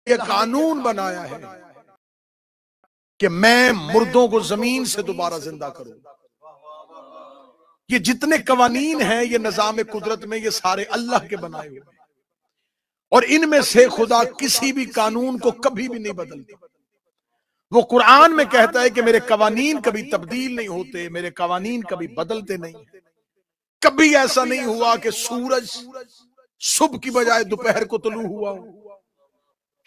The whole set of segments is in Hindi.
ये कानून बनाया है कि मैं मुर्दों को जमीन से दोबारा जिंदा करूं। ये जितने कवानीन हैं ये निजाम कुदरत में, ये सारे अल्लाह के बनाए हुए हैं और इनमें से खुदा किसी भी कानून को कभी भी नहीं बदलता। वो कुरान में कहता है कि मेरे कवानीन कभी तब्दील नहीं होते, मेरे कवानीन कभी बदलते नहीं। कभी ऐसा नहीं हुआ कि सूरज सुबह की बजाय दोपहर को तुलू हुआ हो,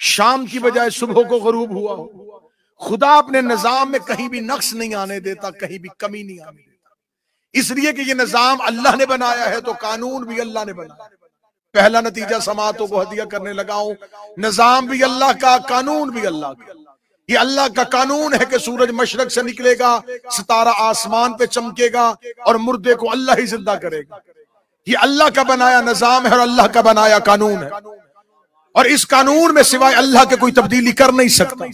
शाम की बजाय सुबह को गरूब हुआ हो। खुदा अपने निजाम में कहीं भी नक्स नहीं आने देता, कहीं भी कमी नहीं आने देता, इसलिए कि ये निजाम अल्लाह ने बनाया है तो कानून भी अल्लाह ने बनाया। पहला नतीजा समातों को हदिया करने लगा हूं, निजाम भी अल्लाह का, कानून भी अल्लाह का। ये अल्लाह का कानून है कि सूरज मशरक से निकलेगा, सितारा आसमान पे चमकेगा और मुर्दे को अल्लाह ही जिंदा करेगा। ये अल्लाह का बनाया निजाम है और अल्लाह का बनाया कानून है और इस कानून में सिवाय अल्लाह के कोई तब्दीली कर नहीं सकता।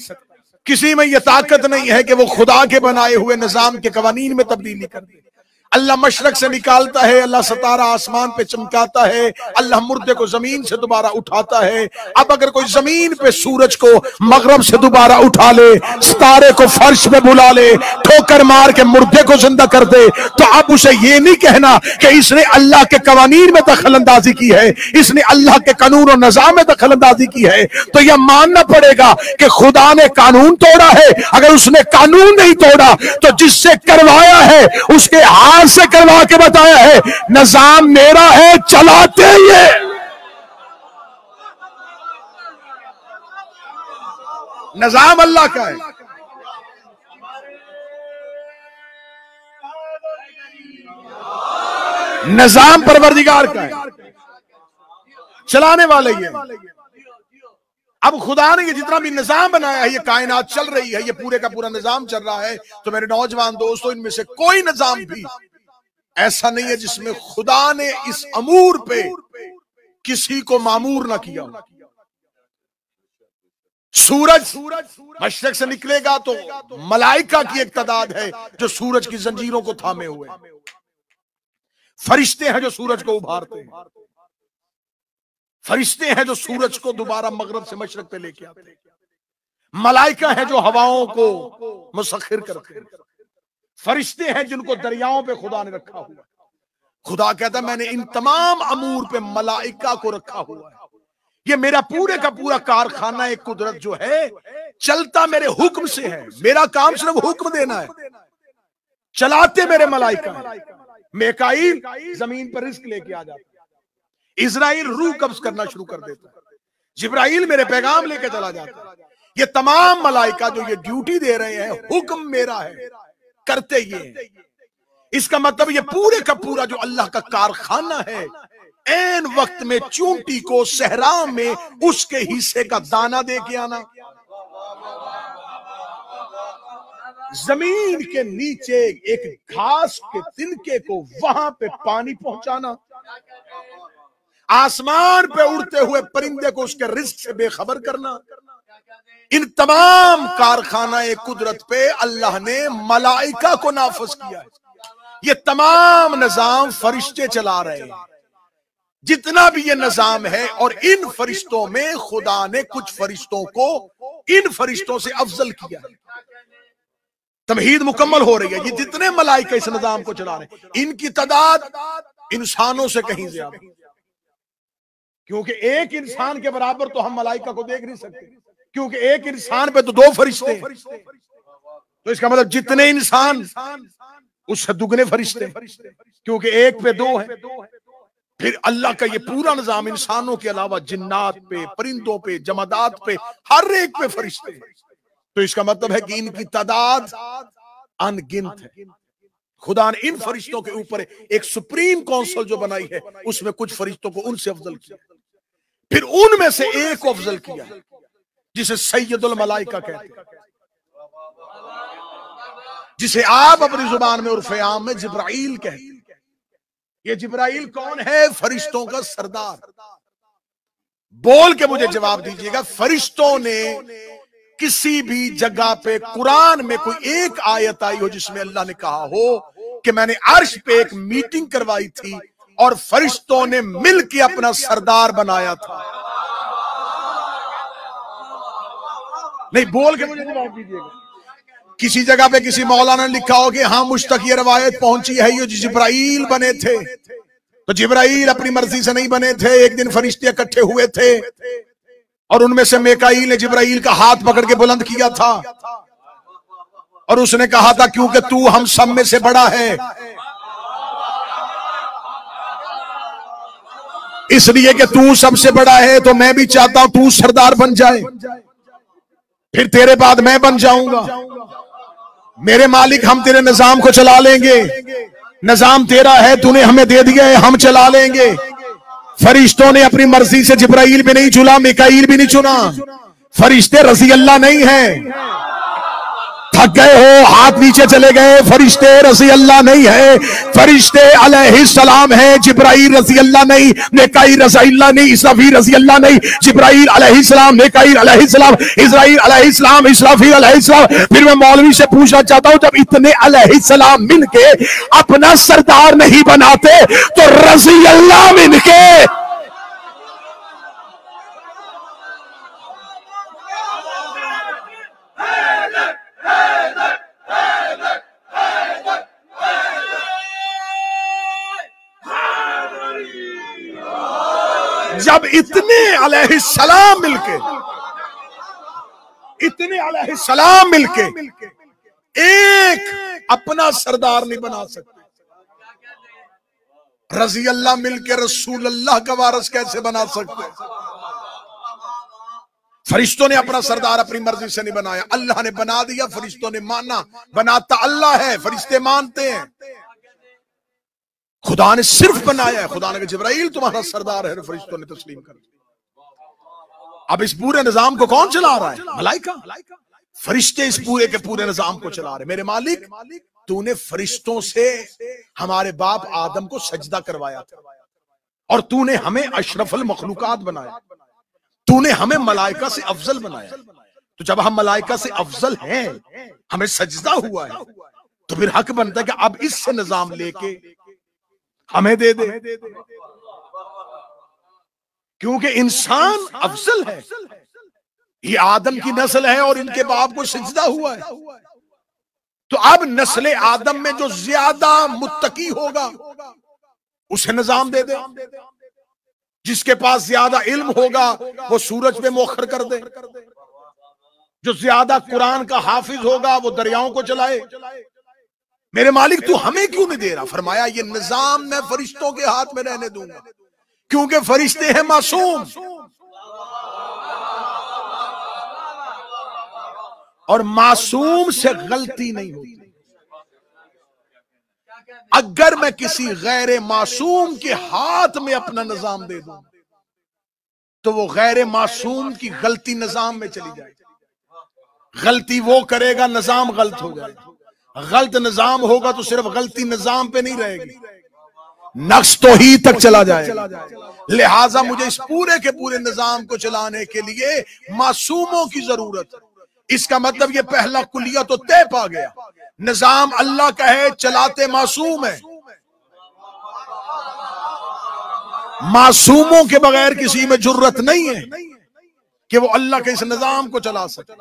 किसी में यह ताकत नहीं है कि वो खुदा के बनाए हुए निजाम के कवानीन में तब्दीली कर दे। अल्लाह मशरक से निकालता है, अल्लाह सितारा आसमान पे चमकाता है, अल्लाह मुर्दे को जमीन से दोबारा उठाता है। अब अगर कोई जमीन पे सूरज को मगरब से दोबारा उठा ले, सितारे को फर्श पे बुला ले, ठोकर मार के मुर्दे को जिंदा कर दे, तो अब उसे ये नहीं कहना कि इसने अल्लाह के कवानीन में दखल अंदाजी की है, इसने अल्लाह के कानून और निजाम में दखल अंदाजी की है। तो यह मानना पड़ेगा कि खुदा ने कानून तोड़ा है। अगर उसने कानून नहीं तोड़ा तो जिससे करवाया है उसके हाथ से करवा के बताया है, निजाम मेरा है, चलाते ये। निजाम अल्लाह का है, निजाम परवरदिगार का है, चलाने वाले ये। अब खुदा ने ये जितना भी निजाम बनाया है, ये कायनात चल रही है, ये पूरे का पूरा निजाम चल रहा है। तो मेरे नौजवान दोस्तों, इनमें से कोई निजाम भी ऐसा नहीं है जिसमें खुदा ने इस अमूर पे किसी को मामूर ना किया। सूरज मशरक से निकलेगा तो मलाइका की एक तादाद है जो सूरज की जंजीरों को थामे हुए, फरिश्ते हैं जो सूरज को उभारते हैं, फरिश्ते हैं जो सूरज को दोबारा मगरब से मशरक पे लेके आते हैं, मलाइका हैं जो हवाओं को मुसख्खिर करते हैं, फरिश्ते हैं जिनको दरियाओं पे खुदा ने रखा हुआ। खुदा कहता है मैंने इन तमाम अमूर पे मलाइका को रखा हुआ है। ये मेरा पूरे का पूरा कारखाना एक कुदरत जो है चलता मेरे हुक्म से है। मेरा काम सिर्फ हुक्म देना है, चलाते मेरे मलाइका हैं। मेकाईल जमीन पर रिस्क लेके आ जाता है, इजराइल रूह कब्ज करना शुरू कर देता है, जिब्राइल मेरे पैगाम लेके चला जाता है। ये तमाम मलाइका जो ये ड्यूटी दे रहे हैं, हुक्म मेरा है, करते ये। इसका मतलब ये पूरे का पूरा जो अल्लाह का कारखाना है, ऐन वक्त में चूंटी को सहरा में उसके हिस्से का दाना दे के आना, जमीन के नीचे एक घास के तिनके को वहां पे पानी पहुंचाना, आसमान पे उड़ते हुए परिंदे को उसके रिज्क से बेखबर करना। इन तमाम कारखाना कुदरत पे अल्लाह ने मलाइका को नाफिज किया है। ये तमाम निजाम फरिश्ते चला रहे हैं, जितना भी ये निजाम है। और इन फरिश्तों में खुदा ने कुछ फरिश्तों को इन फरिश्तों से अफजल किया है। तमहीद मुकम्मल हो रही है। ये जितने मलाइका इस निजाम को चला रहे हैं, इनकी तादाद इंसानों से कहीं ज्यादा, क्योंकि एक इंसान के बराबर तो हम मलाइका को देख नहीं सकते, क्योंकि एक इंसान पे तो दो फरिश्ते हैं। तो इसका मतलब जितने इंसान उससे दुगने फरिश्ते, क्योंकि एक पे दो है। फिर अल्लाह का ये पूरा निजाम इंसानों के अलावा जिन्नात पे, परिंदों पे, जमादात पे, हर एक पे फरिश्ते हैं। तो इसका मतलब है कि इनकी तादाद अनगिनत है। खुदा ने इन फरिश्तों के ऊपर एक सुप्रीम काउंसिल जो बनाई है, उसमें कुछ फरिश्तों को उनसे अफजल किया, फिर उनमें से एक को अफजल किया जिसे सैयदुल मलाइका कहते हैं, जिसे आप अपनी जुबान में उर्फ़े आम में जिब्राइल कहते हैं। ये जिब्राइल कौन है? फरिश्तों का सरदार। बोल के मुझे जवाब दीजिएगा, फरिश्तों ने किसी भी जगह पे कुरान में कोई एक आयत आई हो जिसमें अल्लाह ने कहा हो कि मैंने अर्श पे एक मीटिंग करवाई थी और फरिश्तों ने मिल के अपना सरदार बनाया था? नहीं, बोल के मुझे जवाब दीजिएगा। किसी जगह पे किसी मौलाना ने लिखा हो कि हाँ मुझ तक ये रवायत पहुंची है ये जिब्राइल बने थे, तो जिब्राइल अपनी मर्जी से नहीं बने थे। एक दिन फरिश्ते इकट्ठे हुए थे और उनमें से मीकाईल ने जिब्राइल का हाथ पकड़ के बुलंद किया था और उसने कहा था क्योंकि तू हम सब में से बड़ा है, इसलिए कि तू सबसे बड़ा है तो मैं भी चाहता हूं तू सरदार बन जाए, फिर तेरे बाद मैं बन जाऊंगा। मेरे मालिक हम तेरे निजाम को चला लेंगे, निजाम तेरा है, तूने हमें दे दिया है, हम चला लेंगे। फरिश्तों ने अपनी मर्जी से जिब्राइल भी नहीं चुना, मीकाईल भी नहीं चुना। फरिश्ते रजी अल्लाह नहीं है, थक गए हो हाथ नीचे चले गए। फरिश्ते रजी अल्लाह नहीं है, फरिश्ते अलैहिस्सलाम है, जिब्राइल रजी अल्लाह नहीं, मीकाईल रजी अल्लाह नहीं, इसराफील रजी अल्लाह नहीं। जिब्राइल अलैहिस्सलाम, मीकाईल अलैहिस्सलाम, इस्राईल अलैहिस्सलाम, इसराफील अलैहिस्सलाम। फिर मैं मौलवी से पूछना चाहता हूं, जब इतने अलैहिस्सलाम मिलके अपना सरदार नहीं बनाते तो रजी अल्लाह मिलके जब इतने अलैहिस्सलाम मिलके, इतने अलैहिस्सलाम मिलके एक अपना सरदार नहीं बना सकते, रजी अल्लाह मिलके रसूल अल्लाह का वारिस कैसे बना सकते? फरिश्तों ने अपना सरदार अपनी मर्जी से नहीं बनाया, अल्लाह ने बना दिया, फरिश्तों ने माना। बनाता अल्लाह है, फरिश्ते मानते हैं। खुदा ने सिर्फ बनाया है, खुदा ने कहा जिब्राइल तुम्हारा सरदार है, फरिश्तों ने तस्लीम कर दिया। अब इस पूरे निजाम को कौन चला रहा है? मलाइका। फरिश्ते इस पूरे के पूरे निजाम को चला रहे। मेरे मालिक तूने फरिश्तों से हमारे बाप आदम को सजदा करवाया था और तूने हमें अशरफुल मखलूकात बनाया, तूने हमें मलाइका से अफजल बनाया। तो जब हम मलाइका से अफजल हैं, हमें सजदा हुआ है, तो फिर हक बनता है कि अब इससे निजाम लेके हमें दे दे, क्योंकि इंसान अफजल है, ये आदम की नस्ल है और इनके बाप को सजदा हुआ है। तो अब नस्ल आदम में जो ज्यादा मुत्तकी होगा उसे निजाम दे दे, जिसके पास ज्यादा इल्म होगा वो सूरज पे मोखर कर दे, जो ज्यादा कुरान का हाफिज होगा वो दरियाओं को चलाए। मेरे मालिक तू हमें क्यों नहीं दे रहा? फरमाया ये निजाम मैं फरिश्तों के हाथ में रहने दूंगा, क्योंकि फरिश्ते हैं मासूम और मासूम से गलती नहीं होती। अगर मैं किसी गैर मासूम के हाथ में अपना निजाम दे दूं तो वो गैर मासूम की गलती निजाम में चली जाएगी। गलती वो करेगा, निजाम गलत हो जाएगा। गलत निजाम होगा तो सिर्फ गलती निजाम पे नहीं रहेगी, नक्श तौहीद तक चला जाएगा। लिहाजा मुझे इस पूरे के पूरे निजाम को चलाने के लिए मासूमों की जरूरत है। इसका मतलब ये पहला कुलिया तो तय पा गया, निजाम अल्लाह का है, चलाते मासूम है। मासूमों के बगैर किसी में जुर्रत नहीं है कि वो अल्लाह के इस निजाम को चला सके।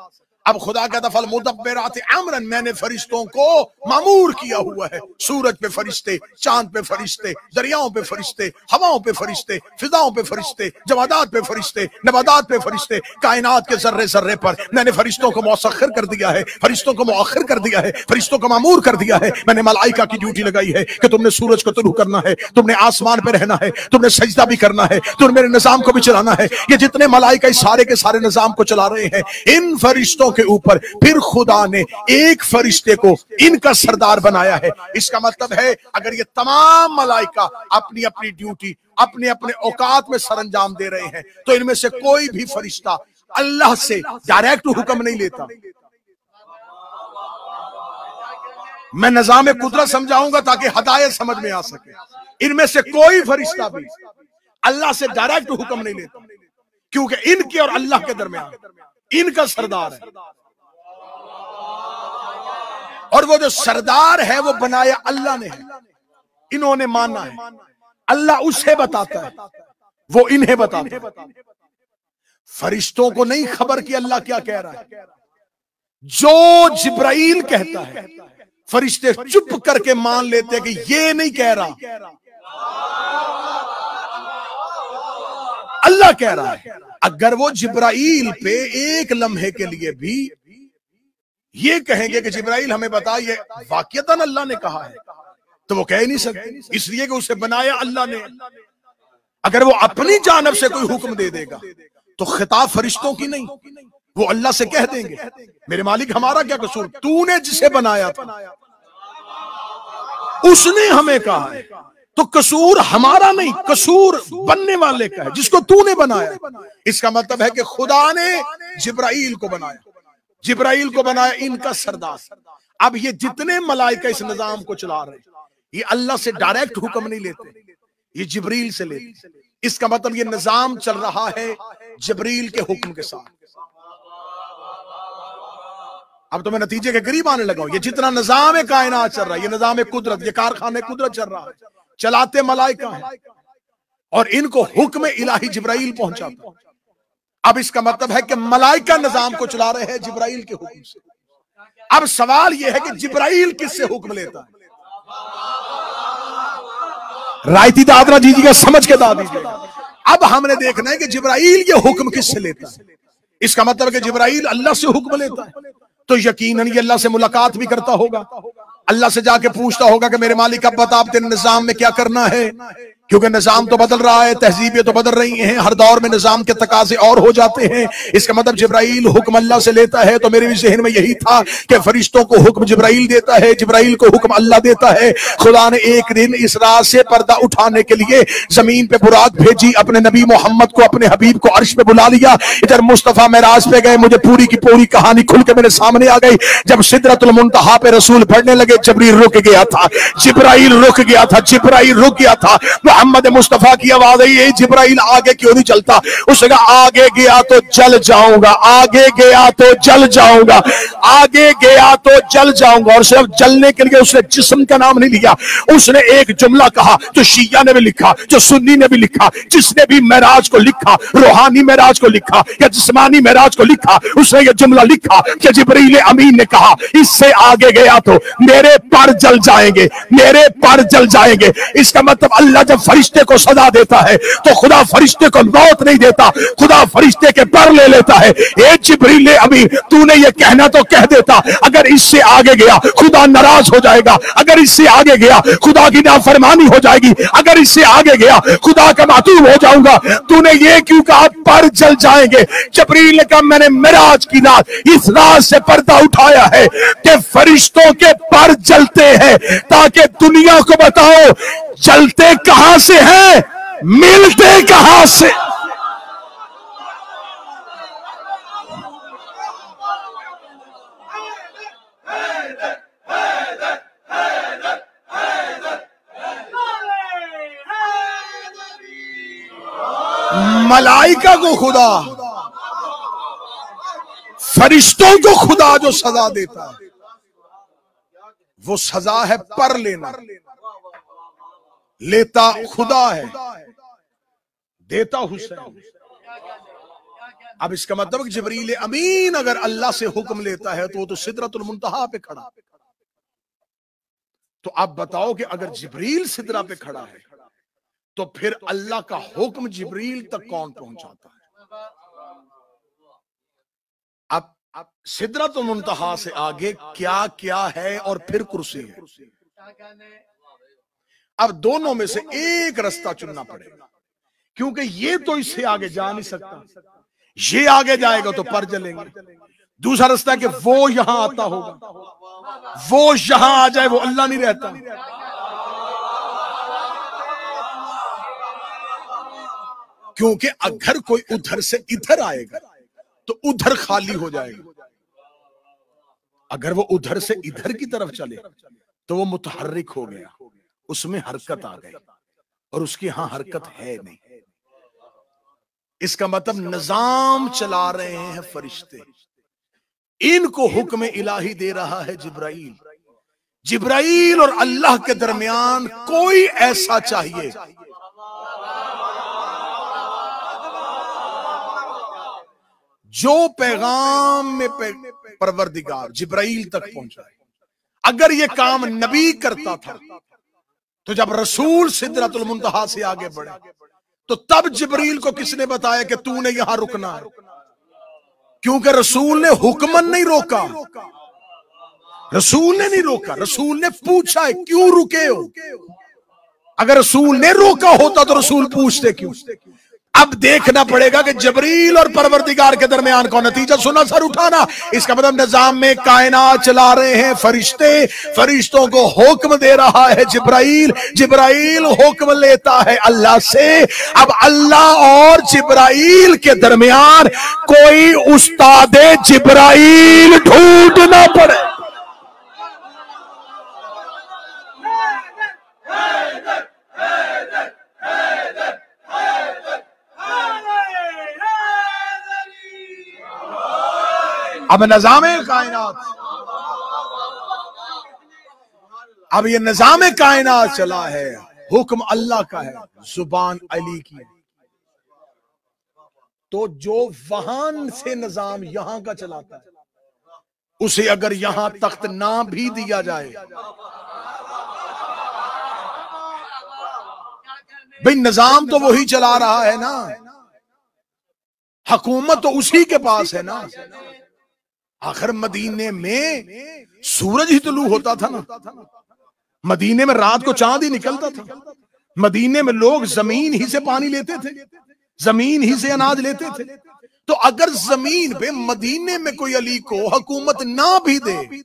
अब खुदा कहता फल मुदब्बिरात अमरन, मैंने फरिश्तों को मामूर किया हुआ है। सूरज पे फरिश्ते, चांद पे फरिश्ते, दरियाओं पे फरिश्ते, हवाओं पे फरिश्ते, फिजाओं पे फरिश्ते, जवादात पे फरिश्ते, नबादात पे फरिश्ते, कायनात के जर्रे जर्रे पर मैंने फरिश्तों को मौसखर कर दिया है, फरिश्तों को मुअख्खर कर दिया है, फरिश्तों को मामूर कर दिया है। मैंने मलाइका की ड्यूटी लगाई है कि तुमने सूरज को तुलू करना है, तुमने आसमान पे रहना है, तुमने सजदा भी करना है, तुमने मेरे निजाम को भी चलाना है। ये जितने मलाइका इस सारे के सारे निजाम को चला रहे हैं, इन फरिश्तों के ऊपर फिर खुदा ने एक फरिश्ते को इनका सरदार बनाया है। इसका मतलब है अगर ये तमाम मलाइका अपनी अपनी ड्यूटी अपने अपने औकात में सरंजाम दे रहे हैं तो इनमें से कोई भी फरिश्ता अल्लाह से डायरेक्ट हुक्म नहीं लेता। मैं निजाम कुदरत समझाऊंगा ताकि हदायत समझ में आ सके। इनमें से कोई फरिश्ता भी अल्लाह से डायरेक्ट हुक्म नहीं लेता, क्योंकि इनके और अल्लाह के दरमियान इनका सरदार है। और वो जो सरदार है वो बनाया अल्लाह ने है, इन्होंने माना है। अल्लाह उसे बताता है, वो इन्हें बताता है। फरिश्तों को नहीं खबर कि अल्लाह क्या कह रहा है। जो जिब्राइल कहता है फरिश्ते चुप करके मान लेते हैं कि ये नहीं कह रहा, अल्लाह कह रहा है। अगर वो जिब्राइल पे एक लम्हे के लिए भी ये कहेंगे कि जिब्राइल हमें बता ये वाकईतन अल्लाह ने कहा है, तो वो कह नहीं सकते, इसलिए कि उसे बनाया अल्लाह ने। अगर वो अपनी जानब से कोई हुक्म दे देगा तो खिताब फरिश्तों की नहीं, वो अल्लाह से कह देंगे मेरे मालिक हमारा क्या कसूर, तूने जिसे बनाया था उसने हमें कहा है, तो कसूर हमारा नहीं, कसूर बनने वाले का है जिसको तूने बनाया। इसका मतलब है कि खुदा ने जिब्राइल को बनाया, जिब्राइल को बनाया इनका सरदार। अब ये जितने मलाइका इस निजाम को चला रहे हैं ये अल्लाह से डायरेक्ट हुक्म नहीं लेते, ये जिब्रील से लेते। इसका मतलब ये निजाम चल रहा है जिब्रील के हुक्म के साथ। अब तो मैं नतीजे के करीब आने लगा हूं। ये जितना निजाम कायनात चल रहा है, ये निजाम कुदरत, ये कारखाने कुदरत चल रहा है, चलाते मलाइका हैं और इनको हुक्म इलाही जिब्राइल पहुंचाता। अब इसका मतलब है कि मलाइका निजाम को चला रहे हैं जिब्राइल के हुक्म से। अब सवाल यह है कि जिब्राइल किससे हुक्म लेता है? रायती दादरा दीजिएगा, समझ के दाद दीजिएगा। अब हमने देखना है कि जिब्राइल ये हुक्म किससे लेता है। इसका मतलब कि जिब्राइल अल्लाह से हुक्म लेता है, तो यकीनन ये अल्लाह से मुलाकात भी करता होगा, अल्लाह से जाके पूछता होगा कि मेरे मालिक अब बता आप तेरे निजाम में क्या करना है, क्योंकि निजाम तो बदल रहा है, तहजीबें तो बदल रही हैं, हर दौर में निजाम के तकाजे और हो जाते हैं। इसका मतलब जिब्राइल हुक्म अल्लाह से लेता है। तो मेरे भी ज़हन में यही था कि फरिश्तों को हुक्म जिब्राइल देता है, जिब्राइल को हुक्म अल्लाह देता है। खुदा ने एक दिन इस रात से पर्दा उठाने के लिए जमीन पे बुराक भेजी, अपने नबी मोहम्मद को, अपने हबीब को अर्श पे बुला लिया। इधर मुस्तफा मेराज पे गए, मुझे पूरी की पूरी कहानी खुल के मेरे सामने आ गई। जब सिदरतुल मुंतहा पे रसूल पढ़ने लगे, जिब्रील रुक गया था, जिब्राइल रुक गया था, जिब्राइल रुक गया था। मोहम्मद मुस्तफा की आवाज आई, जिब्राइल आगे क्यों नहीं चलता? उसने कहा आगे गया तो जल जाऊंगा, आगे गया तो जल जाऊंगा, आगे गया तो जल जाऊंगा। और सिर्फ जलने के लिए उसने जिस्म का नाम नहीं लिया, उसने एक जुमला कहा जो शिया ने भी लिखा, जो सुन्नी ने भी लिखा, जिसने भी मेराज को लिखा, रूहानी मेराज को लिखा या जिस्मानी मेराज को लिखा, उसने ये जुमला लिखा कि जिब्रील अमीन ने कहा इससे आगे गया तो मेरे पर जल जाएंगे, मेरे पर जल जाएंगे। इसका मतलब अल्लाह जब फरिश्ते को सजा देता है तो खुदा फरिश्ते को मौत नहीं देता, खुदा फरिश्ते के पर ले लेता है। ए जिब्रील अमीन, तूने ये कहना तो कह देता, अगर इससे आगे गया खुदा नाराज हो जाएगा, अगर इससे आगे गया खुदा की नाफरमानी हो जाएगी, अगर इससे आगे गया खुदा का मातूब हो जाऊंगा। तूने ये क्यों कहा पर जल जाएंगे? जिब्रील ने कहा मैंने मेराज की रात इस रात से पर्दा उठाया है कि फरिश्तों के पर जलते हैं, ताकि दुनिया को बताओ जलते कहां से हैं, मिलते कहां से। मलाइका को खुदा, फरिश्तों को खुदा जो सजा देता है वो सजा है पर लेना। लेता खुदा है, देता हुसैन। अब इसका मतलब कि जिब्रील अमीन अगर अल्लाह से हुक्म लेता है तो वो तो सिदरतुल मुंतहा पे खड़ा। तो आप बताओ कि अगर जिब्रील सिदरा पे खड़ा है तो फिर अल्लाह का हुक्म जिब्रील तक कौन पहुंचाता है? अब सिदरतुल मुंतहा से आगे क्या क्या है और फिर कुर्सी है। अब दोनों में से एक रास्ता चुनना पड़ेगा, क्योंकि ये तो इससे आगे जा नहीं सकता, ये आगे जाएगा तो पर जलेंगे। दूसरा रास्ता है कि वो यहां आता होगा, वो यहां आ जाए, वो अल्लाह नहीं रहता। क्योंकि अगर कोई उधर से इधर आएगा तो उधर खाली हो जाएगा, अगर वो उधर से इधर की तरफ चले तो वो मुतहर्रिक हो गया, उसमें हरकत आ गई, और उसकी यहां हरकत है नहीं। इसका मतलब निजाम चला रहे हैं फरिश्ते, इनको हुक्म इलाही दे रहा है जिब्राइल। जिब्राइल और अल्लाह के दरमियान कोई ऐसा चाहिए जो पैगाम में परवरदिगार जिब्राइल तक पहुंचाए, अगर ये काम नबी करता था तो जब रसूल सिदरतुल मुंतहा से आगे बढ़े तो तब जिब्रील को किसने बताया कि तूने यहां रुकना है? क्योंकि रसूल ने हुक्मन नहीं रोका, रसूल ने नहीं रोका, रसूल ने पूछा है क्यों रुके हो। अगर रसूल ने रोका होता तो रसूल पूछते क्यों। अब देखना पड़ेगा कि जिब्रील और परवरदिगार के दरमियान कौन। नतीजा सुना, सर उठाना। इसका मतलब निजाम में कायनात चला रहे हैं फरिश्ते, फरिश्तों को हुक्म दे रहा है जिब्राइल, जिब्राइल हुक्म लेता है अल्लाह से। अब अल्लाह और जिब्राइल के दरमियान कोई उस्तादे जिब्राइल ढूंढना पड़े। अब निजामे कायनात, अब ये निजामे कायनात चला है, हुक्म अल्लाह का है, जुबान अली की। तो जो वहां से निजाम यहां का चलाता है, उसे अगर यहां तख्त ना भी दिया जाए, भाई निजाम तो वही चला रहा है ना, हुकूमत तो उसी के पास है ना। आखिर मदीने में सूरज ही तुलू होता था ना, मदीने में रात को चांद ही निकलता था, मदीने में लोग जमीन ही से पानी लेते थे, जमीन ही से अनाज लेते थे। तो अगर जमीन पे मदीने में कोई अली को हुकूमत ना भी दे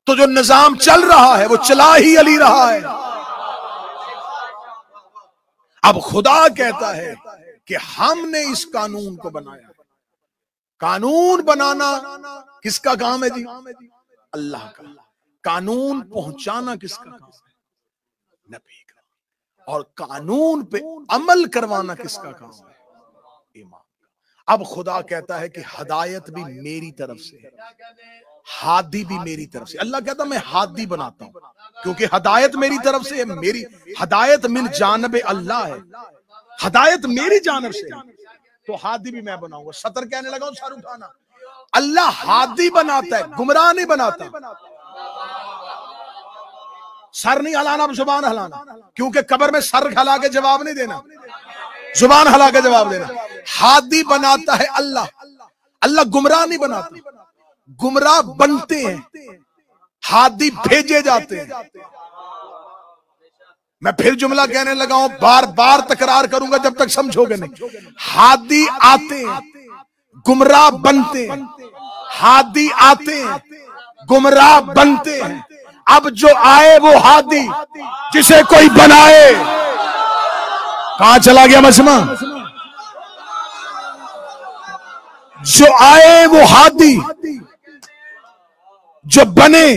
तो जो निजाम चल रहा है वो चला ही अली रहा है। अब खुदा कहता है कि हमने इस कानून को बनाया। कानून बनाना किसका काम है जी? अल्लाह का। कानून पहुंचाना किसका काम है? नबी का। और कानून पे अमल करवाना किसका काम है? इमाम का। अब खुदा कहता है कि हदायत भी मेरी तरफ से है, हादी भी मेरी तरफ से। अल्लाह कहता मैं हादी बनाता हूं क्योंकि हदायत मेरी तरफ से है। मेरी हदायत मिन जानब अल्लाह है, हदायत मेरी जानब से है, तो हादी भी मैं बनाऊंगा। सतर कहने लगा हूं, सर उठाना। अल्लाह हादी बनाता है, गुमराह नहीं बनाता। सर नहीं हिलाना, जुबान हिलाना, क्योंकि कब्र में सर हिला के जवाब नहीं देना, जुबान हिला के जवाब देना। हादी बनाता है अल्लाह, अल्लाह गुमराह नहीं बनाता। गुमराह बनते हैं, हादी भेजे जाते हैं। मैं फिर जुमला कहने लगा हूं, बार बार तकरार करूंगा जब तक समझोगे नहीं। हादी आते हैं, गुमराह बनते हैं, हादी आते हैं, गुमराह बनते हैं। अब जो आए वो हादी, जिसे कोई बनाए। कहां चला गया मजमा? जो आए वो हादी, जो बने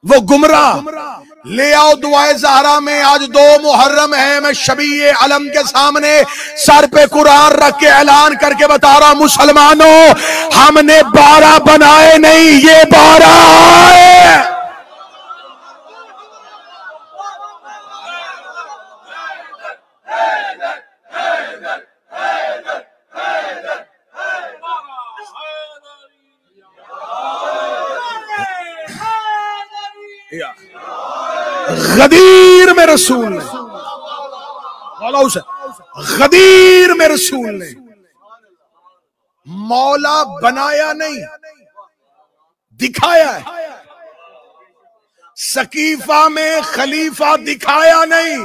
वो गुमराह। ले आओ दुआए ज़हरा में, आज 2 मुहर्रम है, मैं शबीए अलम के सामने सर पे कुरान रख के ऐलान करके बता रहा, मुसलमानों हमने 12 बनाए नहीं, ये 12 आए। गदीर में रसूल ने, गदीर में रसूल ने मौला बनाया नहीं, दिखाया है। सकीफा में खलीफा दिखाया नहीं,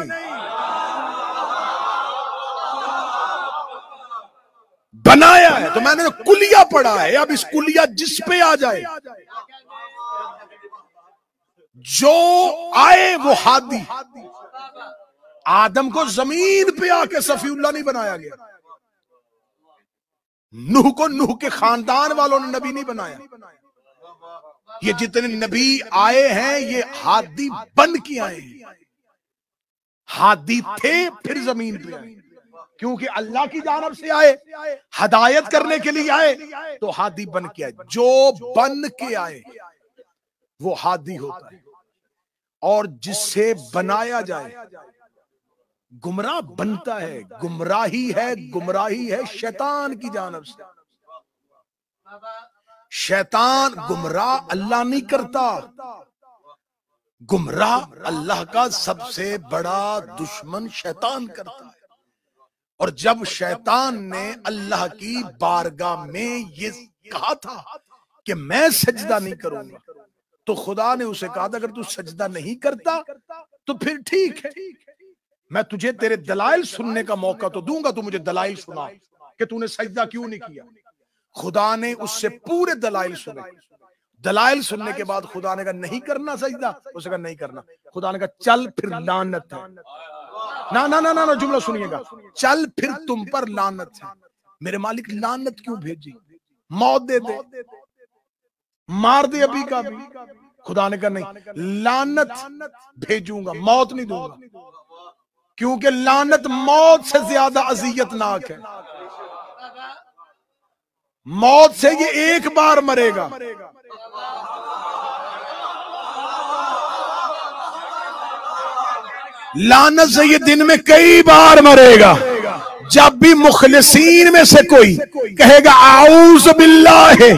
बनाया है। तो मैंने कुलिया पढ़ा है, अब इस कुलिया जिस पे आ जाए, जो आए वो हादी। आदम को जमीन पे आके सफीउल्लाह नहीं बनाया गया, नूह को नूह के खानदान वालों ने नबी नहीं बनाया। ये जितने नबी आए हैं ये हादी बन के आए हैं। हादी थे फिर जमीन पे आए, क्योंकि अल्लाह की जानब से आए, हदायत करने के लिए आए, तो हादी बन के आए। जो बन के आए वो हादी होता है, और जिससे बनाया जाए गुमराह बनता है, गुमराही है शैतान की जानिब से। शैतान गुमराह अल्लाह नहीं करता, गुमराह अल्लाह का सबसे बड़ा दुश्मन शैतान करता है। और जब शैतान ने अल्लाह की बारगाह में ये कहा था कि मैं सजदा नहीं करूंगा, तो खुदा ने उसे कहा था अगर तू सजदा नहीं करता तो फिर ठीक है, मैं तुझे तेरे दलाइल सुनने का मौका तो दूंगा, तू मुझे दलाइल सुना कि तूने सजदा क्यों नहीं किया। खुदा ने उससे पूरे दलाइल सुने। दलाइल सुनने के बाद खुदा ने कहा नहीं करना सजदा, उसने कहा नहीं करना। खुदा ने कहा चल फिर लानत है। ना ना ना ना, ना जुमला सुनिएगा, चल फिर तुम पर लानत है। मेरे मालिक लानत क्यों भेजी, मौत दे दे, मार दे अभी का भी। खुदा ने कहा नहीं, लानत भेजूंगा, मौत नहीं दूंगा, क्योंकि लानत मौत से ज्यादा अजियतनाक है। मौत से ये एक बार मरेगा, लानत से ये दिन में कई बार मरेगा। जब भी मुखलिसीन में से कोई कहेगा आऊज़ बिल्लाहि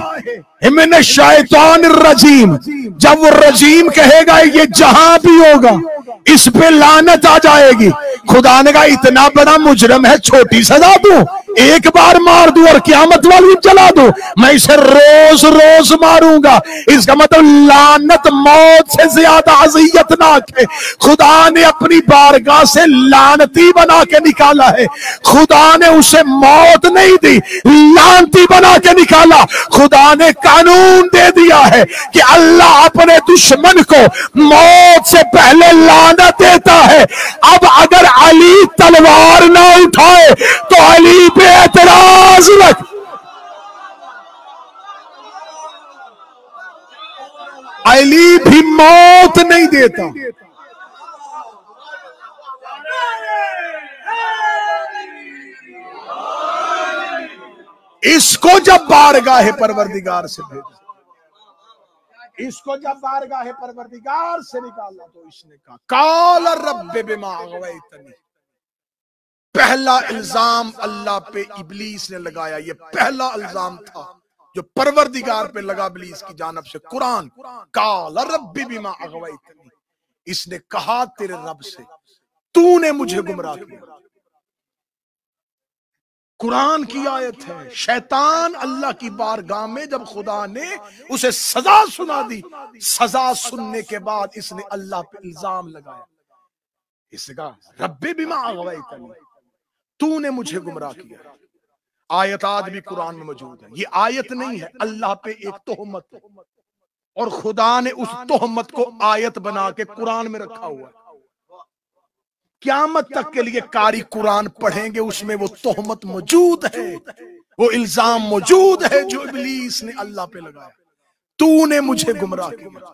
मिनश शैतानिर रजीम, जब वो रजीम कहेगा ये जहां भी होगा इस पे लानत आ जाएगी। खुदा ने कहा इतना बड़ा मुजरम है, छोटी सजा दूं, एक बार मार दूं और क़यामत वाली जला दूं, मैं इसे रोज रोज मारूंगा। इसका मतलब लानत मौत से ज्यादा अज़ियतनाक है। खुदा ने अपनी बारगाह से लानती बना के निकाला है। खुदा ने उसे मौत नहीं दी, लानती बना के निकाला। खुदा ने कानून दे दिया है कि अल्लाह अपने दुश्मन को मौत से पहले लानत देता है। अब अगर अली तलवार ना उठाए तो अली पे एतराज रख, अली भी मौत नहीं देता। इसको जब बारगाह परवरदिगार से भेजा, इसको जब बारगाह परवरदिगार से निकाला तो इसने कहा काल रब्बे बिमा अग़वैतनी। पहला इल्जाम अल्लाह पे इब्लीस ने लगाया, ये पहला इल्जाम था जो परवरदिगार पे लगा इब्लीस की जानिब से। कुरान काल रब्बी बिमा अग़वैतनी, इसने कहा तेरे रब से तूने मुझे गुमराह किया। कुरान की आयत है। शैतान अल्लाह की बारगाह में जब खुदा ने उसे सजा सुना दी, सजा सुनने के बाद इसने अल्लाह पे इल्जाम लगाया। इसने कहा रब्बे बिमा अग़वैतनी, तूने मुझे गुमराह किया। आयत आज भी कुरान में मौजूद है। ये आयत नहीं है, अल्लाह पे एक तोहमत है और खुदा ने उस तोहमत को आयत बना के कुरान में रखा हुआ है। क़यामत तक के लिए कारी कुरान पढ़ेंगे, उसमें वो तोहमत मौजूद है, वो इल्जाम मौजूद है जो इब्लीस ने अल्लाह पे लगाया, तूने मुझे गुमराह किया।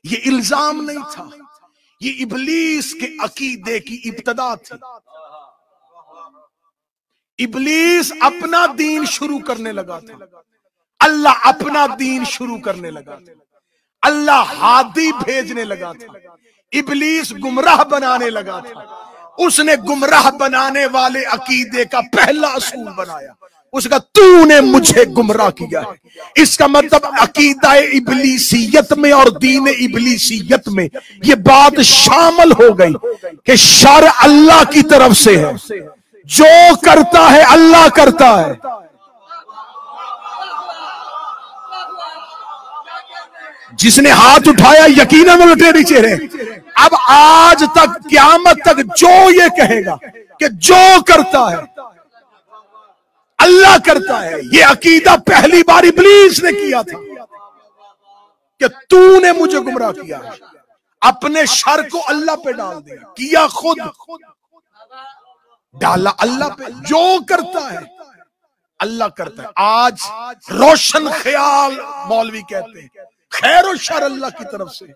ये इल्जाम नहीं था, ये इब्लीस के अकीदे की इब्तदा थी। इब्लीस अपना दीन शुरू करने लगा था, अल्लाह अपना दीन शुरू करने लगा था, अल्लाह हादी भेजने लगा था, इब्लीस गुमराह बनाने लगा था। उसने गुमराह बनाने वाले अकीदे का पहला असूल बनाया, उसका तूने मुझे गुमराह किया है। इसका मतलब अकीदा इब्लीसियत में और दीन इब्लीसियत में ये बात शामिल हो गई कि शर अल्लाह की तरफ से है, जो करता है अल्लाह करता है। जिसने हाथ उठाया यकीनन वो लुटेरी चेहरे। अब आज तक क़यामत तक जो ये कहेगा कि जो करता है अल्लाह करता है, ये अकीदा पहली बार इब्लीस ने किया था कि तूने मुझे गुमराह किया, अपने शर को अल्लाह पे डाल दिया, किया खुद, डाला अल्लाह पे। जो करता है अल्लाह करता है। आज रोशन ख्याल मौलवी कहते हैं खैर और शर अल्लाह की तरफ से,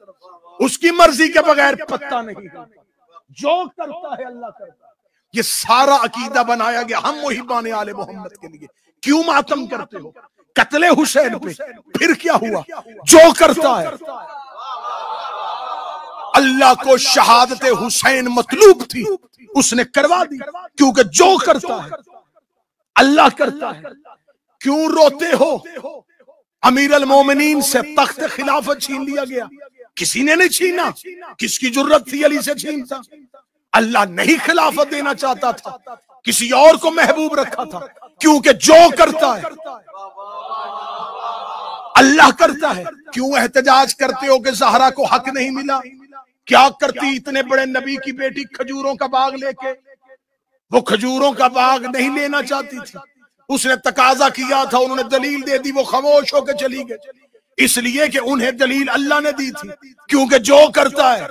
उसकी मर्जी के बगैर पत्ता नहीं, जो करता है अल्लाह करता है। ये सारा अकीदा बनाया गया हम मुहिबान आले मोहम्मद के लिए। क्यों मातम करते हो कत्ले हुसैन पे? फिर क्या हुआ? जो करता है अल्लाह को शहादत हुसैन मतलूब थी, उसने करवा दी, क्योंकि जो करता है अल्लाह करता है। क्यों रोते हो? अमीर अल मोमिनीन से तख्त खिलाफत छीन लिया गया, किसी ने नहीं छीना, किसकी जरूरत थी अली से छीनता? अल्लाह नहीं खिलाफत देना चाहता था, किसी और को महबूब रखा था, क्योंकि जो करता है अल्लाह करता है। क्यों एहतजाज करते हो कि ज़हरा को हक नहीं मिला? क्या करती इतने बड़े नबी की बेटी खजूरों का बाग लेके? वो खजूरों का बाग नहीं लेना चाहती थी, उसने तकाजा किया था, उन्होंने दलील दे दी, वो खामोश होकर चली गई। इसलिए कि उन्हें दलील अल्लाह ने दी थी, क्योंकि जो करता है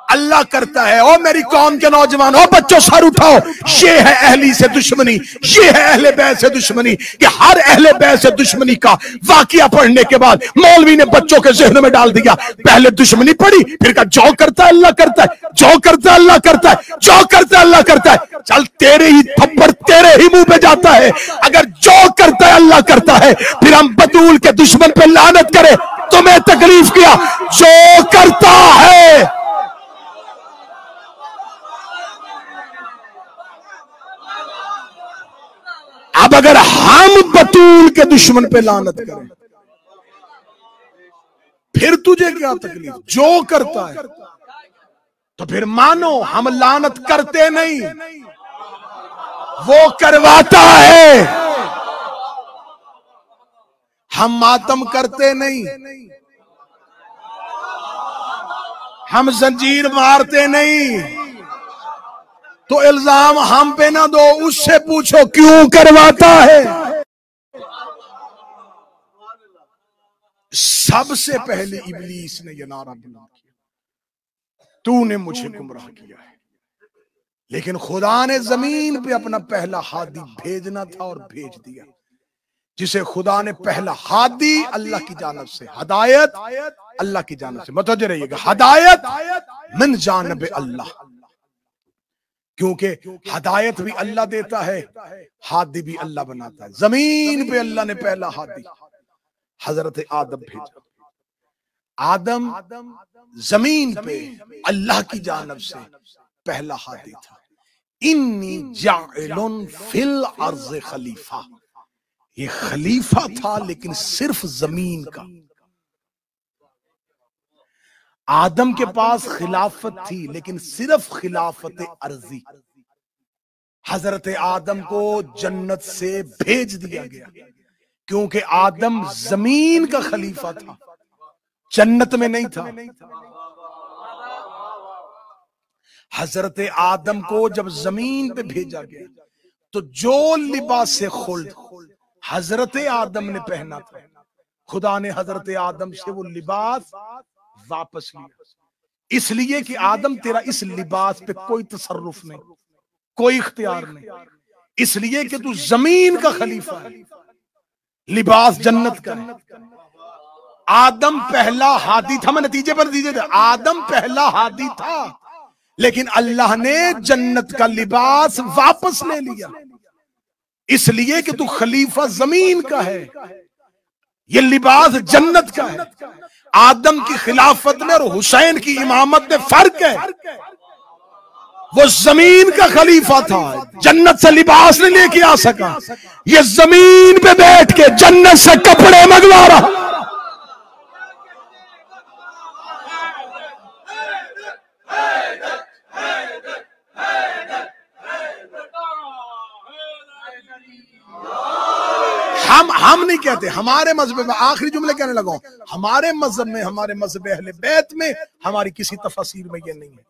अल्लाह करता है। ओ मेरी कौम के नौजवान, ओ बच्चों, सर उठाओ, ये है अहली से दुश्मनी, ये है अहले बैत से दुश्मनी। कि हर अहले बैत से दुश्मनी का वाकया पढ़ने के बाद मौलवी ने बच्चों के जहन में डाल दिया, पहले दुश्मनी पड़ी, फिर कहा जो करता है अल्लाह करता है, जो करता है अल्लाह करता है, जो करता है अल्लाह करता है। चल, तेरे ही थप्पड़ तेरे ही मुंह पे जाता है। अगर जो करता है अल्लाह करता है, फिर हम बतूल के दुश्मन पे लानत करें, तुम्हें तकलीफ किया। जो करता है, अब अगर हम बतूल के दुश्मन पे लानत करें, फिर तुझे क्या तकलीफ? जो करता है तो फिर मानो हम लानत करते नहीं, वो करवाता है। हम मातम करते नहीं, हम जंजीर मारते नहीं, तो इल्जाम हम पे ना दो, उससे पूछो क्यों करवाता है। सबसे पहले इब्लीस ने यह नारा बुलंद किया, तूने मुझे गुमराह किया है। लेकिन खुदा ने जमीन पे अपना पहला हादी भेजना था और भेज दिया, जिसे खुदा ने पहला हादी अल्लाह की जानब से, हदायत अल्लाह की जानब से, मुतवज्जो रहिएगा, हदायत मिन जानिब अल्लाह, क्योंकि हदायत भी अल्लाह देता है, हादी भी अल्लाह बनाता है। जमीन पे अल्लाह ने पहला हादी हजरत आदम भेजा। आदम जमीन पे अल्लाह की जानब से पहला हादी था। इन्नी जाइलुन फिल अर्ज़ खलीफा, ये खलीफा था लेकिन सिर्फ जमीन का। आदम के पास खिलाफत थी लेकिन सिर्फ खिलाफत अर्जी। हजरत आदम को जन्नत से भेज दिया गया, क्योंकि आदम जमीन का खलीफा था, जन्नत में नहीं था। हजरत आदम को जब जमीन पे भेजा गया तो जो लिबास से खुल्द हजरत आदम ने पहना था, खुदा ने हजरत आदम से वो लिबास वापस लिया, इसलिए कि आदम तेरा इस लिबास पे कोई तसर्रुफ नहीं, कोई इख्तियार नहीं, इसलिए कि तू जमीन का खलीफा है, लिबास जन्नत का है। आदम पहला हादी था, मैं नतीजे पर नतीजे दे, आदम पहला हादी था, लेकिन अल्लाह ने जन्नत का लिबास वापस ले लिया, इसलिए कि तू खलीफा जमीन का है, ये लिबास जन्नत का है। आदम की खिलाफत में और हुसैन की इमामत में फर्क है। वो जमीन का खलीफा था, जन्नत से लिबास नहीं लेके आ सका, ये जमीन पे बैठ के जन्नत से कपड़े मंगवा रहा। हम नहीं कहते, हमारे मजहब में, आखिरी जुमले कहने लगा, हमारे मजहब में, हमारे मजहब अहले बैत में, हमारी किसी तफसीर में यह नहीं है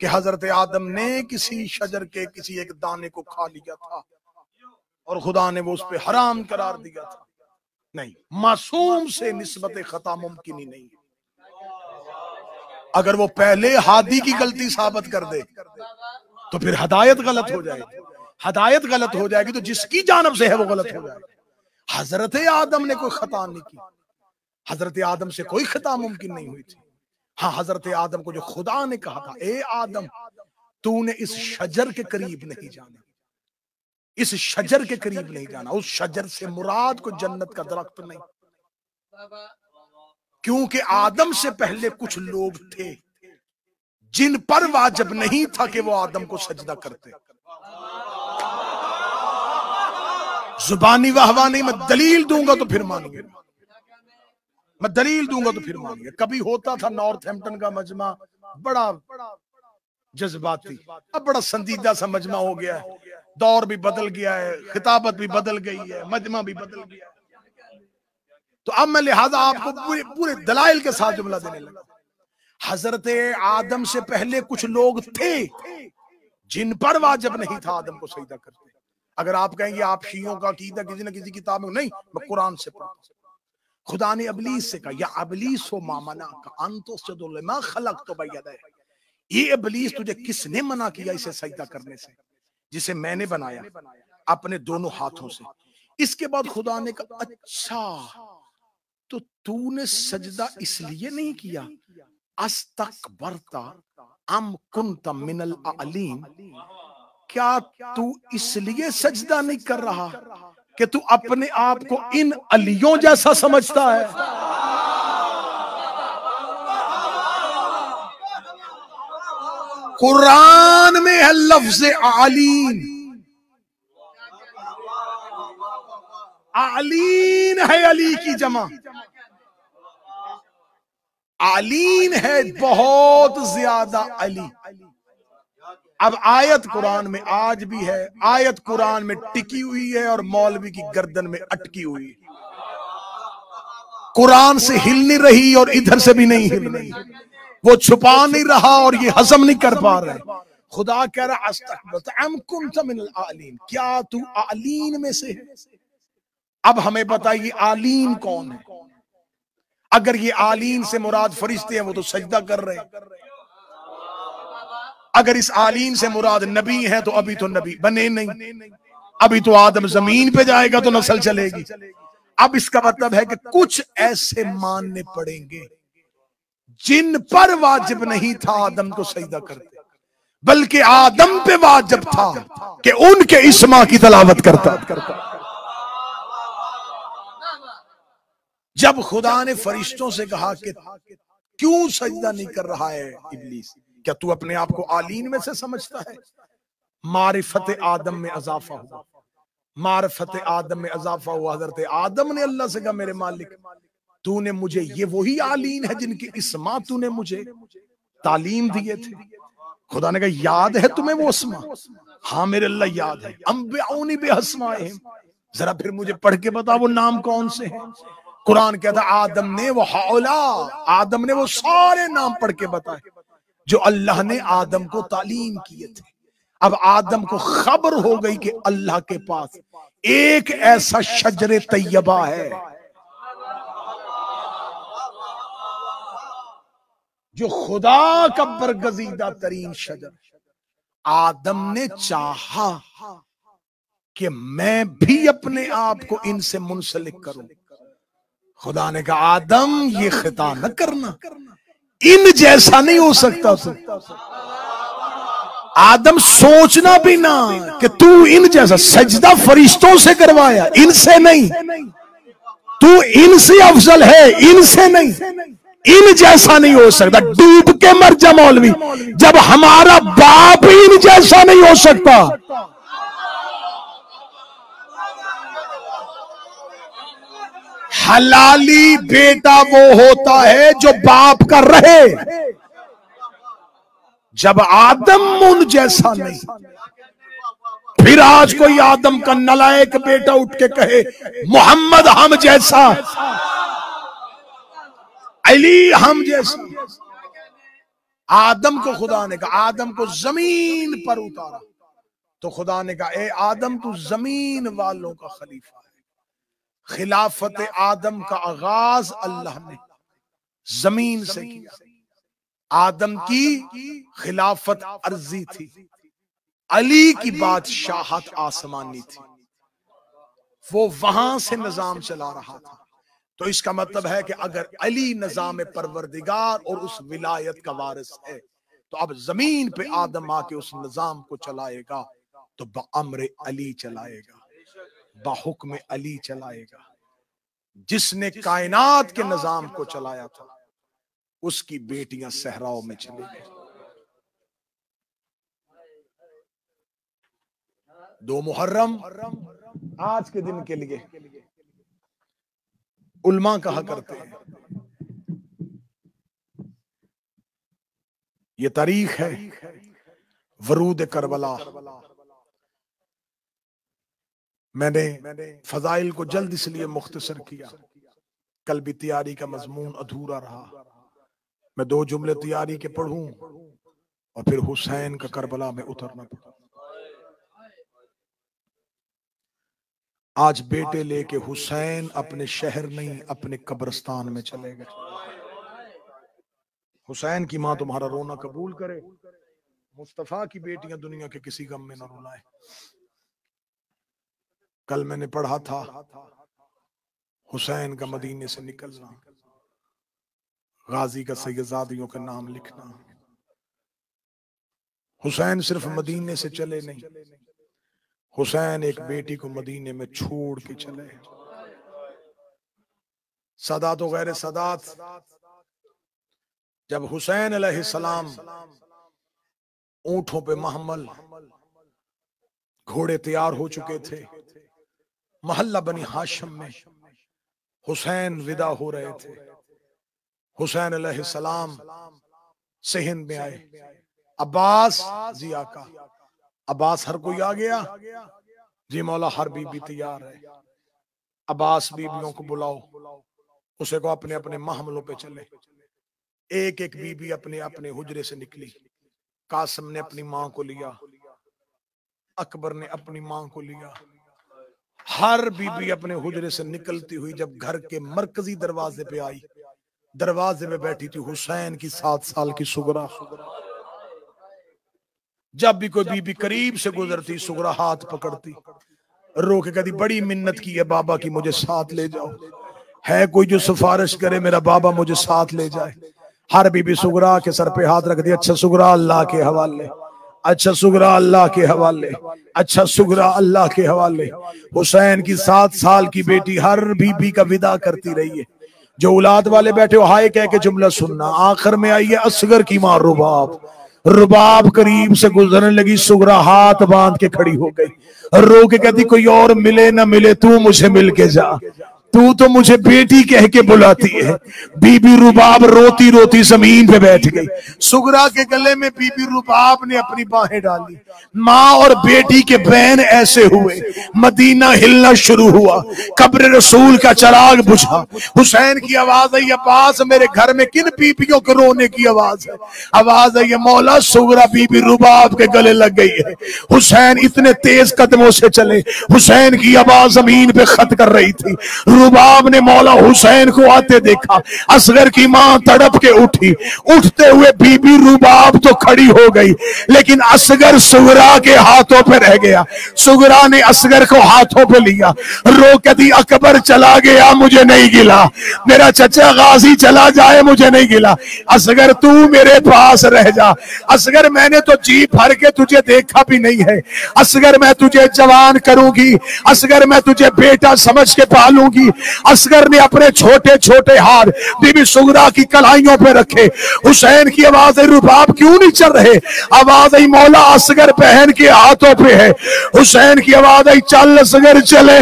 कि हजरत आदम ने किसी शजर के किसी एक दाने को खा लिया था और खुदा ने वो उस पर हराम करार दिया था। नहीं, मासूम से निस्बत खता मुमकिन ही नहीं है। अगर वो पहले हादी की गलती साबित कर दे तो फिर हदायत गलत हो जाएगी, हदायत गलत हो जाएगी तो जिसकी जानब से है वो गलत हो जाएगी। हजरत आदम ने कोई खता नहीं की, हजरत आदम से कोई खता मुमकिन नहीं हुई थी। हाँ, हजरत आदम को जो खुदा ने कहा था, ए आदम तूने इस शजर के करीब नहीं जाना, इस शजर के करीब नहीं जाना, उस शजर से मुराद को जन्नत का दरख्त नहीं, क्योंकि आदम से पहले कुछ लोग थे जिन पर वाजिब नहीं था कि वो आदम को सजदा करते। जुबानी वाहवा नहीं, मैं दलील दूंगा तो फिर मानेंगे, मैं दलील दूंगा तो फिर मानेंगे। कभी होता था नॉर्थहैम्पटन का मजमा बड़ा जज्बाती, अब बड़ा संजीदा सा मजमा हो गया है, दौर भी बदल गया है, खिताबत भी बदल गई है, मजमा भी बदल गया है। तो अब मैं लिहाजा आपको पूरे पूरे दलाइल के साथ जुमला देने लगा। हजरत आदम से पहले कुछ लोग थे जिन पर वाजिब नहीं था आदम को सजदा करते। अगर आप कहेंगे आप शियों का अकीदा किसी न किसी किताब में, नहीं, मैं कुरान से पढ़ता। खुदा ने अबलीस से कहा, या अबलीस हो मामना का अंतों खलक तो बैदा, ये अबलीस तुझे किसने मना किया इसे सजदा करने से, जिसे मैंने बनाया अपने दोनों हाथों से। इसके बाद खुदा ने कहा, अच्छा तो तूने सजदा इसलिए नहीं किया, अस्तकबरता अम कुंता मिनल आलीन, क्या तू इसलिए सजदा नहीं कर रहा कि तू अपने आप को इन अलियों जैसा समझता है? कुरान में है लफ्ज़ आलीन, आलीन है अली की जमा, आलीन है बहुत ज्यादा अली। अब आयत कुरान में आज भी है, आयत कुरान में टिकी हुई है और मौलवी की गर्दन में अटकी हुई है, कुरान से हिल नहीं रही और इधर से भी नहीं हिल रही, वो छुपा नहीं रहा और ये हजम नहीं कर पा रहे। खुदा कह रहा आलीन, क्या तू आलीन में से है? अब हमें बताइए आलीन कौन है? अगर ये आलीन से मुराद फरिश्ते हैं वो तो सजदा कर रहे हैं, अगर इस आलीन से मुराद नबी है तो अभी तो नबी बने नहीं, अभी तो आदम जमीन पे जाएगा तो नस्ल चलेगी। अब इसका मतलब है कि कुछ ऐसे मानने पड़ेंगे जिन पर वाजिब नहीं था आदम को सजदा करते, बल्कि आदम पे वाजिब था कि उनके इस्मा की तलावत करता। जब खुदा ने फरिश्तों से कहा कि क्यों सजदा नहीं कर रहा है इब्लीस, क्या तू अपने आप को आलीन में से समझता है? मारिफत आदम में अजाफा हुआ, मारिफत आदम में अजाफा हुआ। हजरत आदम ने अल्लाह से कहा, मेरे मालिक तूने मुझे, ये वही आलीन है जिनकी इस्मा तूने मुझे तालीम दिए थे। खुदा ने कहा, याद है तुम्हें वो इस्मा? हाँ मेरे अल्लाह याद है। अम्बिऊनी बिअस्माइहिम, जरा फिर मुझे पढ़ के बता वो नाम कौन से हैं। कुरान कहता आदम ने वो हौला, आदम ने वो सारे नाम पढ़ के बताए जो अल्लाह ने आदम को तालीम किए थे। अब आदम को खबर हो गई कि अल्लाह के पास एक ऐसा शजरे तैयबा है जो खुदा का बरगजीदा तरीन शजर। आदम ने चाहा कि मैं भी अपने आप को इनसे मुंसलिक करूं। खुदा ने कहा, आदम ये खिता न करना, इन जैसा नहीं हो सकता तू। आदम सोचना भी ना कि तू इन जैसा, सजदा फरिश्तों से करवाया, इनसे नहीं। तू इनसे अफजल है, इनसे नहीं, इन जैसा नहीं हो सकता। डूब के मर जा मौलवी, जब हमारा बाप इन जैसा नहीं हो सकता। हलाली बेटा वो होता है जो बाप का रहे। जब आदम उन जैसा नहीं, फिर आज कोई आदम का नलायक बेटा उठ के कहे मोहम्मद हम जैसा, अली हम जैसा। आदम को खुदा ने कहा, आदम को जमीन पर उतारा तो खुदा ने कहा, ए आदम तू जमीन वालों का खलीफा है। खिलाफत आदम का आगाज अल्लाह ने जमीन से किया। आदम की खिलाफत अर्जी थी, अली की बादशाहत आसमानी थी, वो वहां से निजाम चला रहा था। तो इसका मतलब है कि अगर अली निजाम परवरदिगार और उस विलायत का वारिस है तो अब जमीन पे आदम आके उस निजाम को चलाएगा तो बअम्र अली चलाएगा, बहुक्म अली चलाएगा। जिसने कायनात के निजाम को चलाया था, उसकी बेटियां सहराओं में चली गई। 2 मुहर्रम आज के दिन के लिए उल्मा कहा करते हैं, ये तारीख है वरूद करबला। मैंने फजाइल को जल्द इसलिए मुख्तसर किया, कल भी तैयारी का मजमून अधूरा रहा। मैं 2 जुमले तैयारी के पढ़ूं और फिर हुसैन का करबला में उतरना पड़ा। आज बेटे लेके हुसैन अपने शहर नहीं अपने कब्रिस्तान में चले गए। हुसैन की मां तुम्हारा रोना कबूल करे, मुस्तफा की बेटियां दुनिया के किसी गम में न रुलाए। कल मैंने पढ़ा था हुसैन का मदीने से निकलना, गाजी का सैयदजादियों के नाम लिखना। हुसैन सिर्फ मदीने से चले नहीं, हुसैन एक बेटी को मदीने में छोड़ के चले। सदात गैर सदात, जब हुसैन अलैहिस्सलाम ऊंटों पे महमल, घोड़े तैयार हो चुके थे, महल्ला बनी हाशिम में हुसैन विदा हो रहे थे। हुसैन अलैहिस्सलाम सेहन में आए, अब्बास जी आका, अब्बास हर कोई आ गया जी मौला, हर बीबी तैयार है। अब्बास बीबियों को बुलाओ, उसे को अपने अपने महमलों पे चले। एक एक बीबी अपने अपने हुजरे से निकली। कासिम ने अपनी मां को लिया, अकबर ने अपनी मां को लिया। हर बीबी अपने हुजरे से निकलती हुई जब घर के मरकजी दरवाजे पे आई, दरवाजे में बैठी थी हुसैन की 7 साल की सुगरा। जब भी कोई बीबी करीब से गुजरती, सुगरा हाथ पकड़ती, रो के कहती बड़ी मिन्नत की है बाबा की, मुझे साथ ले जाओ, है कोई जो सिफारिश करे मेरा बाबा मुझे साथ ले जाए। हर बीबी सुगरा के सर पे हाथ रख दी, अच्छा सुगरा अल्लाह के हवाले, अच्छा सुगरा अल्लाह के हवाले, अच्छा सुगरा अल्लाह के हवाले। हुसैन की 7 साल की बेटी हर बीबी का विदा करती रही है। जो औलाद वाले बैठे हो हाय कह के जुमला सुनना। आखिर में आई है असगर की मां रुबाब। रुबाब करीब से गुजरने लगी, सुगरा हाथ बांध के खड़ी हो गई, रो के कहती कोई और मिले ना मिले तू मुझे मिल के जा, तू तो मुझे बेटी कह के बुलाती है। बीबी रुबाब रोती रोती जमीन पे बैठ गई। सुगरा के गले में बीबी रुबाब ने अपनी बाहें डाली। माँ और बेटी के बैन ऐसे हुए, मदीना हिलना शुरू हुआ, कब्र रसूल का चिराग बुझा। हुसैन की आवाज आई, अब्बास मेरे घर में किन बीबियों के रोने की आवाज है? आवाज आई, मौला सुगरा बीबी रुबाब के गले लग गई है। हुसैन इतने तेज कदमों से चले, हुसैन की आवाज जमीन पे खत कर रही थी। रुबाब ने मौला हुसैन को आते देखा, असगर की मां तड़प के उठी। उठते हुए बीबी रुबाब तो खड़ी हो गई, लेकिन असगर सुगरा के हाथों पे रह गया। सुगरा ने असगर को हाथों पे लिया, रो के दी अकबर चला गया मुझे नहीं गिला, मेरा चचा गाजी चला जाए मुझे नहीं गिला, असगर तू मेरे पास रह जा। असगर मैंने तो जी भर के तुझे देखा भी नहीं है, असगर मैं तुझे जवान करूंगी, असगर मैं तुझे बेटा समझ के पालूंगी। असगर ने अपने छोटे छोटे हाथ बीबी सुगरा की कलाइयों पे रखे। हुसैन की आवाज आई, रुबाब क्यों नहीं चल रहे? आवाज आई, मौला असगर बहन के हाथों पे है। हुसैन की आवाज आई, चल असगर चले।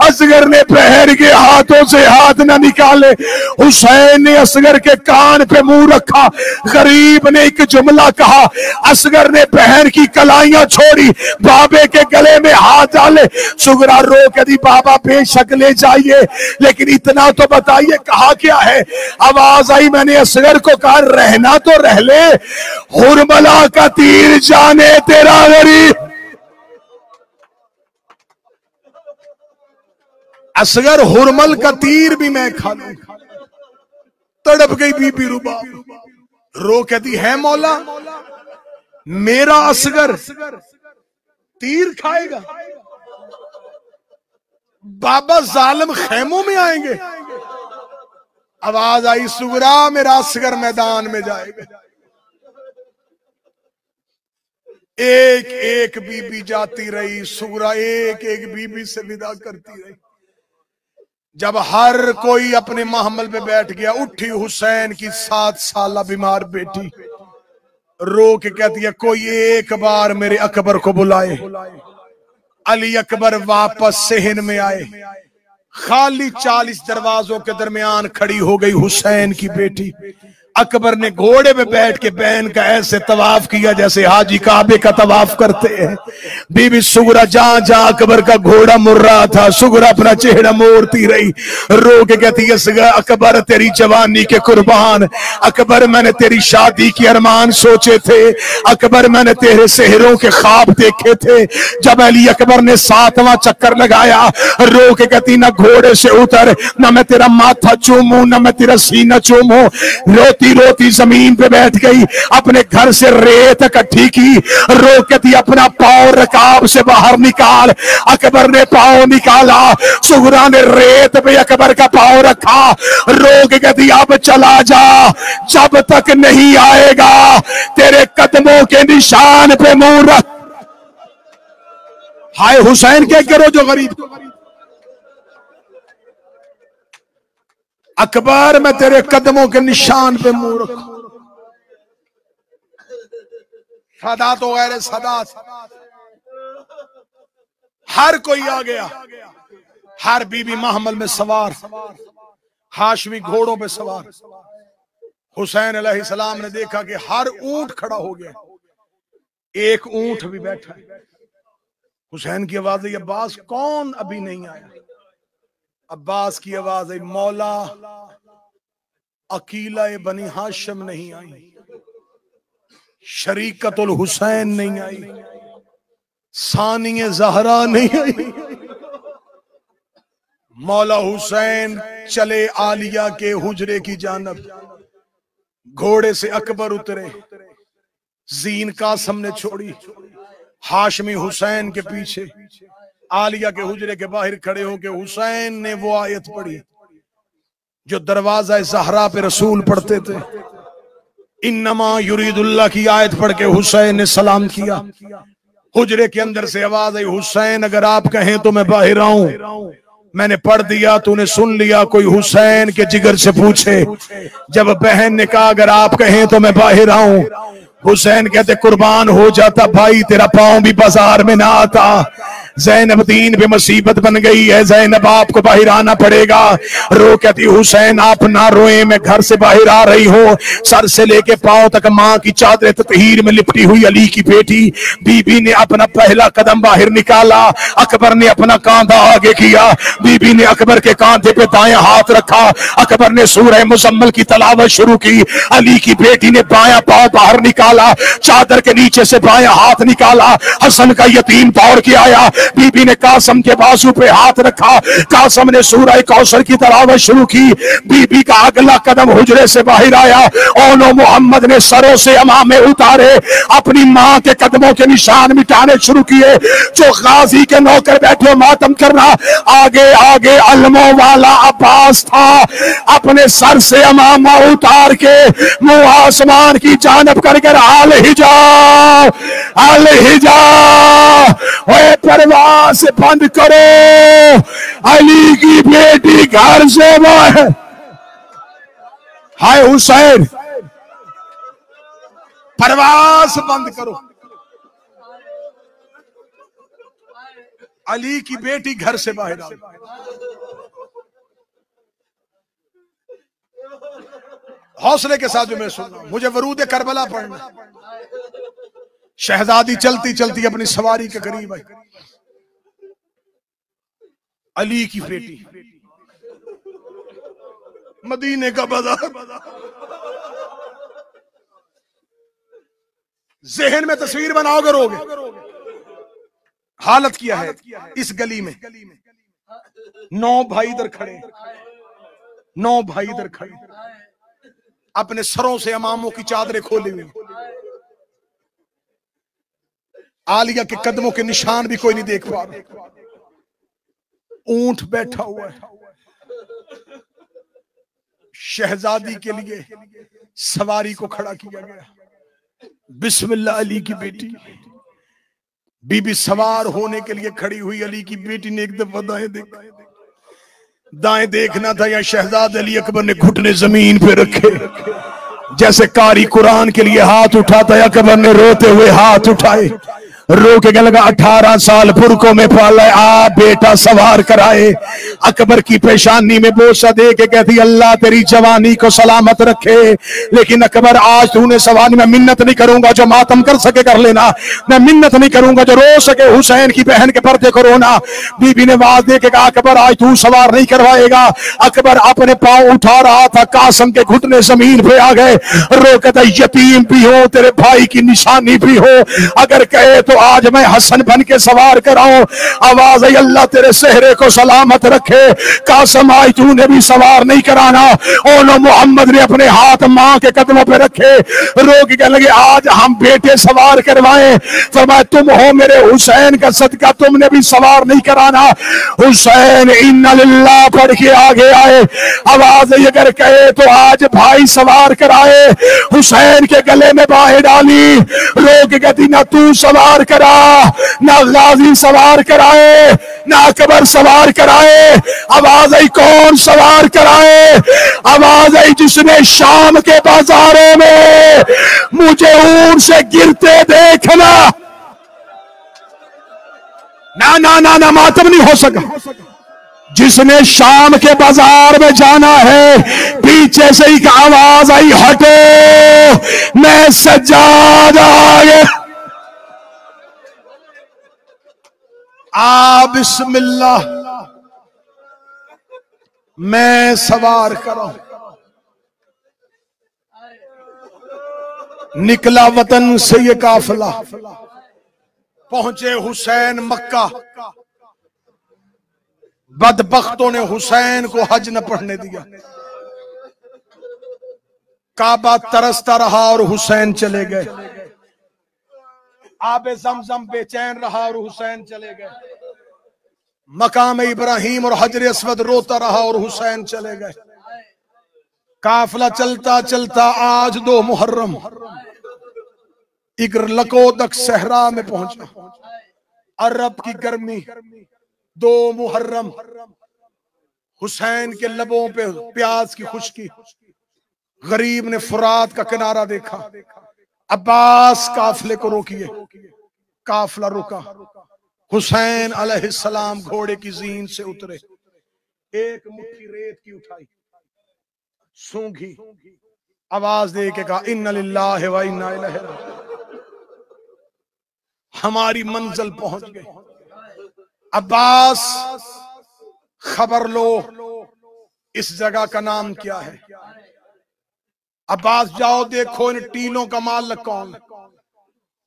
असगर ने बहन के हाथों से हाथ न निकाले। हुसैन ने असगर के कान पे मुंह रखा, गरीब ने एक जुमला कहा। असगर ने बहन की कलाइयां छोड़ी, बाबे के गले में हाथ डाले। सुगरा रो के दी, बाबा बेशक ले जाइए, लेकिन इतना तो बताइए कहा क्या है? आवाज आई, मैंने असगर को कहा रहना तो रह ले, हुरमला का तीर जाने तेरा गरीब। असगर हुरमल का तीर भी मैं खा लूं। तड़प गई बीबी रुबाब, रो कहती है मौला मेरा असगर तीर खाएगा? बाबा जालिम खैमों में आएंगे। आवाज आई, सुगरा मेरा असगर मैदान में जाएगा। एक एक बीबी जाती रही, सुगरा एक एक बीबी से विदा करती रही। जब हर कोई अपने महमल पे बैठ गया, उठी हुसैन की 7 साल बीमार बेटी, रो के कहती है कोई एक बार मेरे अकबर को बुलाए। अली अकबर वापस सेहन में आए, खाली 40 दरवाजों के दरमियान खड़ी हो गई हुसैन की बेटी। अकबर ने घोड़े पे बैठ के बहन का ऐसे तवाफ किया जैसे हाजी काबे का तवाफ करते हैं। बीबी सुगरा जहां जहां अकबर का घोड़ा मुड़ रहा था, सुगरा अपना चेहरा मोड़ती रही, रो के कहती है अकबर तेरी जवानी के कुर्बान, अकबर मैंने तेरी शादी की अरमान सोचे थे, अकबर मैंने तेरे सेहरों के ख्वाब देखे थे। जब अली अकबर ने 7वां चक्कर लगाया, रो के कहती ना घोड़े से उतर, ना मैं तेरा माथा चूमू, ना मैं तेरा सीना चूमू। रोती रोती जमीन पे बैठ गई, अपने घर से रेत इकट्ठी की, रो के थी अपना पांव रकाब से बाहर निकाल। अकबर ने पांव निकाला, सुगरा ने रेत पे अकबर का पांव रखा, रो के कहती अब चला जा, जब तक नहीं आएगा तेरे कदमों के निशान पे मुंह रख। हाय हुसैन क्या करो जो गरीब। अकबर मैं तेरे कदमों के निशान पे मुंह रखूं। सदा तो गैर सदा, हर कोई आ गया, हर बीबी महमल में सवार, हाशमी घोड़ों पे सवार। हुसैन अलैहिस्सलाम ने देखा कि हर ऊंट खड़ा हो गया, एक ऊंट भी बैठा है। हुसैन की आवाज आई अब्बास कौन अभी नहीं आया? अब्बास की आवाज आई मौला अकीला बनी हाशिम नहीं आई, शरीकतुल हुसैन नहीं आई, सानिय जहरा नहीं आई। मौला हुसैन चले आलिया के हुजरे की जानब, घोड़े से अकबर उतरे, जीन कासम ने छोड़ी, हाशमी हुसैन के पीछे आलिया के हुजरे के बाहर खड़े होके हुसैन ने वो आयत पढ़ी जो दरवाजा ज़हरा पे रसूल पढ़ते थे। इन्नमा युरीदुल्लाह की आयत पढ़ के हुसैन ने सलाम किया। हुजरे के अंदर से आवाज आई हुसैन अगर आप कहें तो मैं बाहर आऊं। मैंने पढ़ दिया, तूने सुन लिया, कोई हुसैन के जिगर से पूछे। जब बहन ने कहा अगर आप कहें तो मैं बाहर आऊं, हुसैन कहते कुर्बान हो जाता भाई, तेरा पांव भी बाजार में ना आता। ज़ैनब दीन पे मुसीबत बन गई है, ज़ैनब आपको बाहर आना पड़ेगा। रो कहती हुसैन आप ना रोए, मैं घर से बाहर आ रही हूँ। सर से लेके पांव तक माँ की चादर ततहीर में लिपटी हुई अली की बेटी बीबी ने अपना पहला कदम बाहर निकाला। अकबर ने अपना कांधा आगे किया, बीबी ने अकबर के कांधे पे दायां हाथ रखा। अकबर ने सूरह मुज़म्मिल की तलावत शुरू की। अली की बेटी ने बायां पांव बाहर निकाला, चादर के नीचे से बायां हाथ निकाला, हसन का यतीम पौड़ के आया। बीबी ने कासम के बाजू पे हाथ रखा, कासम ने सूरह कौसर की तलावत शुरू की। बीबी का अगला कदम हुजरे से बाहर आया। ओनो मोहम्मद ने सरों से अमामे उतारे, अपनी मां के कदमों के निशान मिटाने शुरू किए। जो गाजी के नौकर बैठे मातम करना, आगे आगे अलमों वाला अब्बास था, अपने सर से अमामा उतार के मुंह आसमान की जानब करके हाल ही जाओ, हाल ही जाओ, परवास बंद करो, अली की बेटी घर से बाहर। हाय हुसैन परवास बंद करो, अली की बेटी घर से बाहर आओ। हौसले के साथ जो मैं सुन रहा हूं, मुझे वरूद करबला पढ़ना। शहजादी चलती चलती अपनी सवारी के करीब आई। अली की बेटी, मदीने का बाजार, जहन में तस्वीर बनाओगे रोगे। हालत किया है इस गली में, 9 भाई इधर खड़े, 9 भाई इधर खड़े, अपने सरों से अमामों की चादरें खोली हुई। आलिया के कदमों के निशान भी कोई नहीं देख पा रहा। ऊंट बैठा हुआ है। शहजादी के लिए सवारी को खड़ा किया गया। बिस्मिल्लाह अली की बेटी। बीबी सवार होने के लिए खड़ी हुई। अली की बेटी ने एक दफा दाएं देखा, दाएं देखना था या शहजाद अली अकबर ने घुटने जमीन पे रखे, जैसे कारी कुरान के लिए हाथ उठाता अकबर ने रोते हुए हाथ उठाए, रो के लगा 18 साल बुरकों में पाला, आ बेटा सवार कराए। अकबर की पेशानी में बोसा दे के कहती अल्लाह तेरी जवानी को सलामत रखे। लेकिन अकबर आज तूने सवार, मैं मिन्नत नहीं करूंगा, जो मातम कर सके कर लेना, मैं मिन्नत नहीं करूंगा, जो रो सके हुसैन की बहन के पर्दे को रोना। बीबी ने आवाज दे के कहा अकबर आज तू सवार नहीं करवाएगा। अकबर अपने पांव उठा रहा था, कासम के घुटने जमीन पे आ गए, रो के यतीम भी हो, तेरे भाई की निशानी भी हो, अगर कहे तो आज मैं हसन बन के सवार कराऊं। आवाज आई अल्लाह तेरे सेहरे को सलामत रखे। कासम आज तूने भी सवार नहीं कराना। ओनो मोहम्मद ने अपने हाथ मां के कदमों पे रखे, रो के कहने लगे आज हम बेटे सवार करवाएं। फरमाया तुम हो मेरे हुसैन का सदका, तुमने भी सवार नहीं कराना। हुसैन इन्ना लिल्लाह पढ़ के आगे आए। आवाज अगर कहे तो आज भाई सवार कराए। हुसैन के गले में बाहें डाली, रो के कहती ना तू सवार करा, ना गाजी सवार कराए, ना अकबर सवार कराए। आवाज आई कौन सवार कराए? आवाज आई जिसने शाम के बाजारों में मुझे ऊंट से गिरते देखना। ना ना ना ना मातम नहीं हो सका। जिसने शाम के बाजार में जाना है, पीछे से ही आवाज आई हटो, मैं सज्जाद आगे आ बिस्मिल्लाह, मैं सवार करूं। निकला वतन से ये काफिला, पहुंचे हुसैन मक्का। बदबख्तों ने हुसैन को हज न पढ़ने दिया। काबा तरसता रहा और हुसैन चले गए। आबे ज़मज़म बेचैन रहा और हुसैन चले गए। मकाम इब्राहिम और हजर अस्वद रोता रहा और हुसैन चले गए। काफिला चलता चलता आज 2 मुहर्रम एक लकोदक सहरा में पहुंचा। अरब की गर्मी, 2 मुहर्रम, हुसैन के लबों पे प्याज की खुशकी। गरीब ने फुरात का किनारा देखा। अब्बास काफिले को रोकिए। काफिला रुका। हुसैन अलैहिस्सलाम घोड़े की जीन से उतरे, एक मुट्ठी रेत की उठाई, सूंघी, आवाज दे के कहा इन्ना लिल्लाहि व इन्ना इलैहि राजिऊन। हमारी मंजिल पहुंच गई। अब्बास खबर लो, इस जगह का नाम क्या है? अब्बास जाओ देखो इन टीलों का मालिक कौन।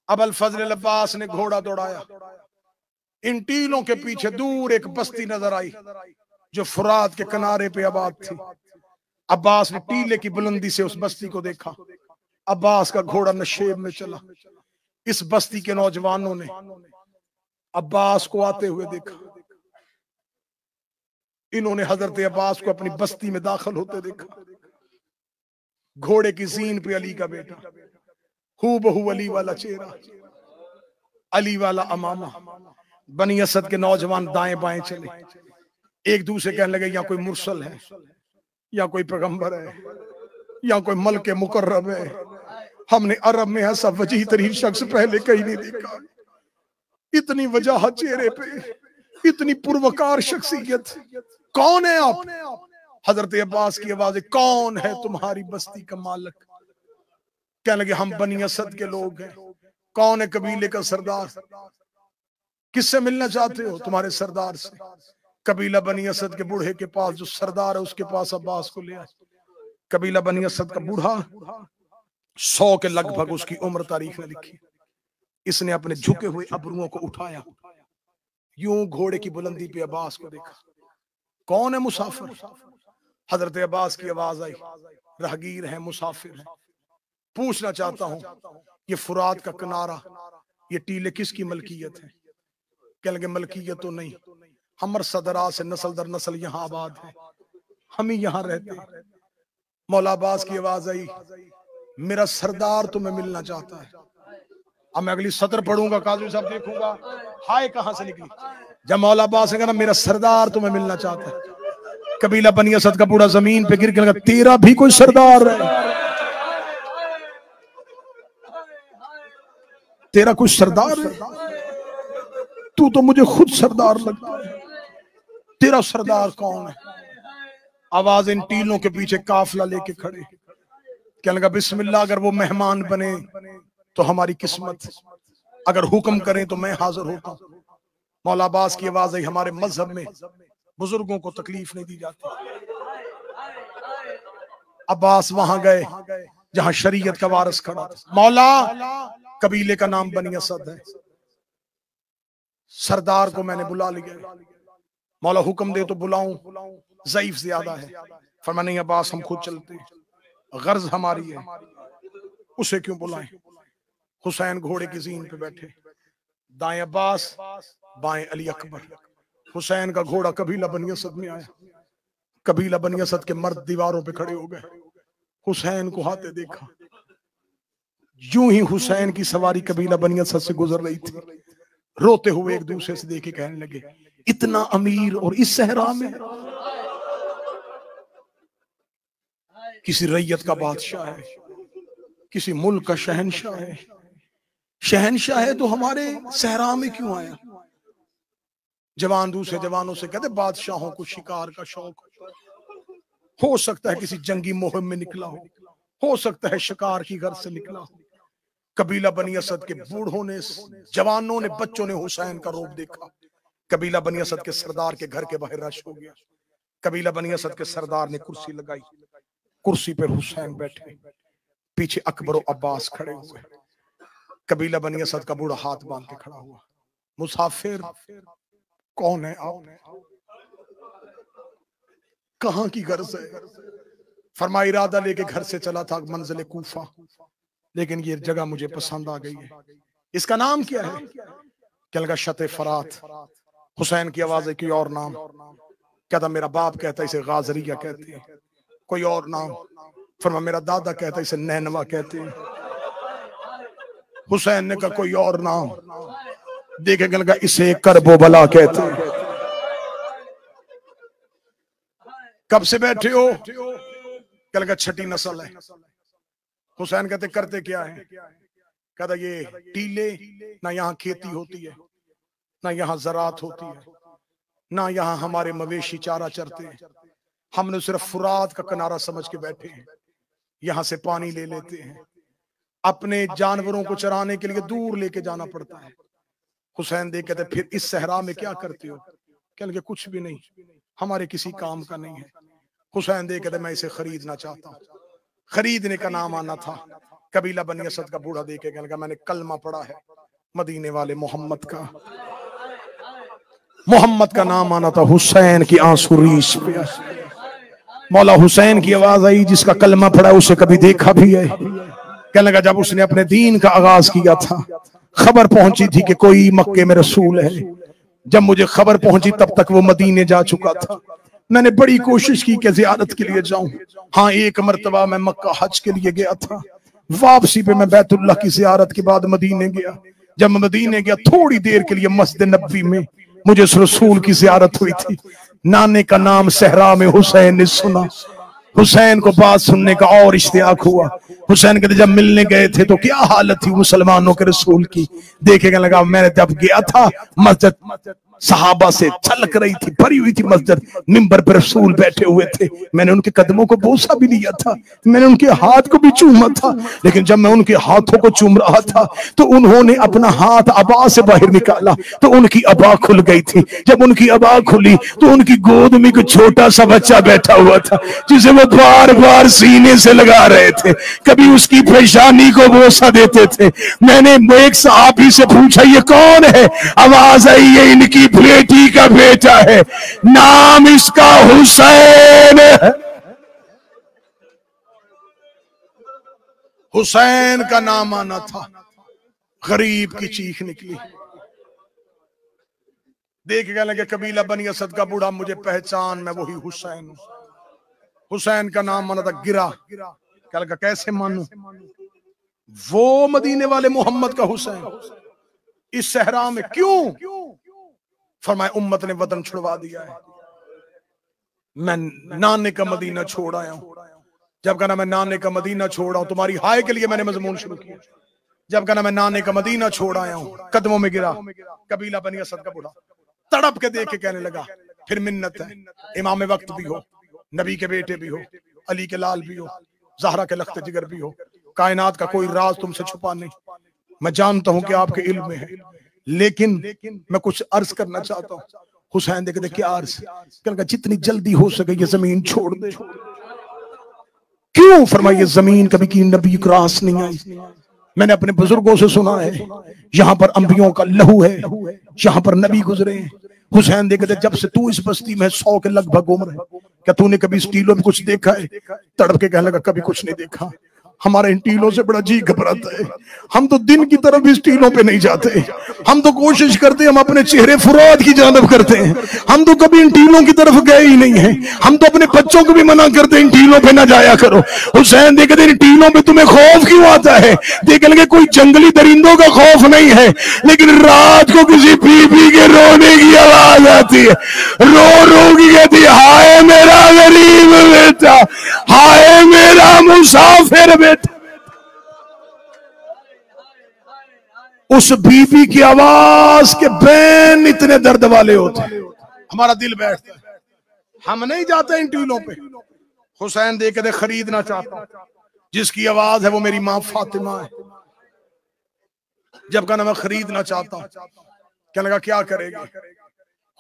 अबुल फजल अब्बास ने घोड़ा दौड़ाया। इन टीलों के पीछे दूर एक बस्ती नजर आई जो फुरात के किनारे पे आबाद थी। अब्बास ने टीले की बुलंदी से उस बस्ती को देखा। अब्बास का घोड़ा नशेब में चला। इस बस्ती के नौजवानों ने अब्बास को आते हुए देखा। इन्होंने हजरत अब्बास को अपनी बस्ती में दाखिल होते देखा। घोड़े की जीन पे अली का बेटा, हू बहू अली वाला चेहरा, अली वाला अमामा। बनी असद के नौजवान दाएं बाएं चले, एक दूसरे कहने लगे या कोई मुरसल है, या कोई पैगंबर है, या कोई मलके मुकर्रम है। हमने अरब में ऐसा वजीह तरीन शख्स पहले कहीं नहीं देखा। इतनी वजाहत चेहरे पे, इतनी पुरवकार शख्सियत। कौन है आप? हजरत अब्बास की आवाज, कौन है तुम्हारी बस्ती का मालिक? कहने लगे हम बनी असद के लोग हैं। कौन है कबीले का सरदार? किससे मिलना चाहते हो? तुम्हारे सरदार से। कबीला बनी असद के बूढ़े के पास जो सरदार है उसके पास अब्बास को ले आए। कबीला बनी असद का बूढ़ा 100 के लगभग उसकी उम्र तारीख ने लिखी। इसने अपने झुके हुए अबरुओं को उठाया, यूं घोड़े की बुलंदी पे अब्बास को देखा। कौन है मुसाफिर? हजरत अब्बास की आवाज आई, राहगीर है, मुसाफिर है। पूछना चाहता हूं ये फुरात का किनारा, ये टीले किसकी मलकियत है? कहने लगे मलकियत तो नहीं, हमर सदरा से नस्ल दर नस्ल यहाँ आबाद है, हम ही यहाँ रहते हैं। मौला अब्बास की आवाज आई, मेरा सरदार तुम्हें मिलना चाहता है। अब मैं अगली सत्र पढ़ूंगा, काजी साहब देखूंगा हाय कहां से निकली। जब मौला अब्बास ने कहा मेरा सरदार तुम्हें मिलना चाहता है, कबीला बनी असद का बूढ़ा जमीन पे गिर के लगा, तेरा भी कोई सरदार है? तेरा कोई सरदार है? तू तो मुझे खुद सरदार लगता है, तेरा सरदार कौन है? आवाज इन टीलों के पीछे काफिला लेके खड़े, क्या लगा बिस्मिल्लाह, अगर वो मेहमान बने तो हमारी किस्मत, अगर हुक्म करें तो मैं हाजिर होता हूं। मौला अब्बास की आवाज आई, हमारे मजहब में बुजुर्गों को तकलीफ नहीं दी जाती। अब्बास वहां गए जहां शरीयत का वारिस खड़ा था। मौला, कबीले का नाम बनी असद है, सरदार को मैंने बुला लिया, मौला हुक्म दे तो बुलाऊं, ज़ईफ ज्यादा है। फरमाया नहीं अब्बास, हम खुद चलते हैं, गर्ज हमारी है, उसे क्यों बुलाएं? हुसैन घोड़े की जीन पे बैठे, दाएं अब्बास, बाएं अली अकबर। हुसैन का घोड़ा कबीला बनी असद में आया, कबीला बनी असद के मर्द दीवारों पे खड़े हो गए, हुसैन को हाथे देखा। यूं ही हुसैन की सवारी कबीला बनी असद से गुजर रही थी, रोते हुए एक दूसरे से देखे कहने लगे, इतना अमीर और इस सहरा में? किसी रैयत का बादशाह है, किसी मुल्क का शहनशाह है। शहनशाह है तो हमारे सहरा में क्यों आया? जवान दूसरे जवानों से कहते, बादशाहों को शिकार का शौक हो सकता है, किसी जंगी मुहिम में निकला हो सकता है शिकार की घर से निकला हो। कबीला बनी असद के बूढ़ों ने, जवानों ने, बच्चों ने हुसैन का रूप देखा। कबीला बनी असद के सरदार के घर के बाहर रश हो गया। कबीला बनी असद के सरदार ने कुर्सी लगाई, कुर्सी पर हुसैन बैठे, पीछे अकबर और अब्बास खड़े हुए। कबीला बनी असद का बूढ़ा हाथ बांध के खड़ा हुआ, मुसाफिर कौन है आप? कहां की गर्ज है? फरमाया इरादा लेके घर से चला था मंजिल कूफा, लेकिन ये जगह मुझे पसंद आ गई है। इसका नाम क्या है? क्या लगा शते फरात। हुसैन की आवाज है, कोई और नाम? कहता मेरा बाप कहता इसे गाजरिया कहते हैं। कोई और नाम? फरमाया मेरा दादा कहता इसे नैनवा कहते हैं। हुसैन ने कहा कोई और नाम? देखे लगा इसे करबोबला कहते हैं। कब से बैठे हो? क्या लगा छठी नस्ल है। हुसैन कहते करते क्या है? कहता ये टीले, ना यहाँ खेती होती है, ना यहाँ ज़रात होती है, ना यहाँ हमारे मवेशी चारा चरते हैं। हमने सिर्फ फुरात का किनारा समझ के बैठे हैं, यहाँ से पानी ले लेते हैं। अपने जानवरों को चराने के लिए दूर लेके जाना पड़ता है। हुसैन देख कहते फिर इस सहरा में क्या करते हो? क्या लगे कुछ भी नहीं, हमारे किसी काम का नहीं है। हुसैन देख कहते मैं इसे खरीदना चाहता हूँ। खरीदने का नाम आना था। कबीला बनी असद का बूढ़ा देखे कहने लगा मैंने कलमा पढ़ा है मदीने वाले मोहम्मद का, मोहम्मद का नाम आना था। हुसैन की आंसू रीस पे, मौला हुसैन की आवाज आई, जिसका कलमा पढ़ा उसे कभी देखा भी है? कहने लगा जब उसने अपने दीन का आगाज किया था, खबर पहुंची थी कि कोई मक्के में रसूल है। जब मुझे खबर पहुंची तब तक वो मदीने जा चुका था। मैंने बड़ी कोशिश की कि ज़ियारत के लिए जाऊं। हाँ, एक मर्तबा मैं मक्का हज के लिए गया था। वापसी पे मैं बैतुल्लाह की ज़ियारत के बाद मदीने गया। जब मैं मदीने गया थोड़ी देर के लिए मस्जिद नबवी में मुझे उस रसूल की ज़ियारत हुई थी। नाने का नाम सहरा में हुसैन ने सुना। हुसैन को बात सुनने का और इश्तियाक हुआ। हुसैन कहते जब मिलने गए थे तो क्या हालत थी मुसलमानों के रसूल की। देखेगा लगा मैंने जब गया था मस्जिद सहाबा से छलक रही थी, भरी हुई थी मस्जिद। मिंबर पर रसूल बैठे हुए थे। मैंने उनके कदमों को बोसा भी लिया था, मैंने उनके हाथ को भी चूमा था। लेकिन जब मैं उनके हाथों को चूम रहा था तो उन्होंने अपना हाथ अबा से बाहर निकाला तो उनकी अबा खुल गई थी। जब उनकी अबा खुली तो उनकी गोद में एक छोटा सा बच्चा बैठा हुआ था जिसे वो बार बार सीने से लगा रहे थे, कभी उसकी पेशानी को बोसा देते थे। मैंने एक सहाबी से पूछा ये कौन है? आवाज आई ये इनकी बेटी का बेटा है, नाम इसका हुसैन है। हुसैन का नाम आना था। गरीब की चीख निकली। देख गया लगे कबीला बनी असद का बूढ़ा मुझे पहचान, मैं वही हुसैन हूं। हुसैन का नाम माना था गिरा। क्या लगा कैसे मानू? वो मदीने वाले मोहम्मद का हुसैन इस सहरा में क्यों? फरमाया उम्मत ने वतन छुड़वा दिया है। मैं नाने का मदीना छोड़ आया हूं। जब कहना मैं नाने का मदीना छोड़ आया हूं, तुम्हारी हाय के लिए मैंने मजमून शुरू किया। जब कहना मैं नाने का मदीना छोड़ आया हूं, कदमों में गिरा कबीला बनी असद का बूढ़ा, तड़प के देख के कहने लगा फिर मिन्नत है, इमाम वक्त भी हो, नबी के बेटे भी हो, अली के लाल भी हो, ज़हरा के लख्त जिगर भी हो, कायनात का कोई राज तुमसे छुपा नहीं। मैं जानता हूं कि आपके इल्म में है, लेकिन मैं कुछ अर्ज करना चाहता हूँ। हुसैन देख दे क्या अर्ज, कहने जितनी जल्दी हो सके ये जमीन छोड़ दे। क्यों? फरमाइए जमीन कभी की नबी क्रास नहीं आई। मैंने अपने बुजुर्गों से सुना है यहाँ पर अंबियों का लहू है, यहाँ पर नबी गुजरे हैं। हुसैन देखते जब से तू इस बस्ती में 100 के लगभग उम्र है, क्या तूने कभी इस टीलों में कुछ देखा है? तड़प के कहने लगा कभी कुछ नहीं देखा, हमारा इन टीलों से बड़ा जी घबराता है। हम तो दिन की तरफ इस टीलों पे नहीं जाते, हम तो कोशिश करते हम अपने चेहरे फुराद की जानब करते हैं, हम तो कभी इन टीलों की तरफ गए ही नहीं है। हम तो अपने बच्चों को भी मना करते हैं इन टीलों पे ना जाया करो। हुसैन देखते इन टीलों पे तुम्हें खौफ क्यों आता है? देख लगे कोई जंगली दरिंदों का खौफ नहीं है, लेकिन रात को किसी बीबी के रोने की आवाज आती है, रो रो की कहती हाय मेरा गरीब बेटा, हाय मेरा मुसाफिर बेटा। उस बीबी की आवाज के बैन इतने दर्द वाले होते हैं, हमारा दिल बैठता है। हम नहीं जाते इन टीलों पे। हुसैन देख के खरीदना चाहता हूं, जिसकी आवाज है वो मेरी मां फातिमा है। जब कहना मैं खरीदना चाहता हूं, कहने लगा क्या करेगा?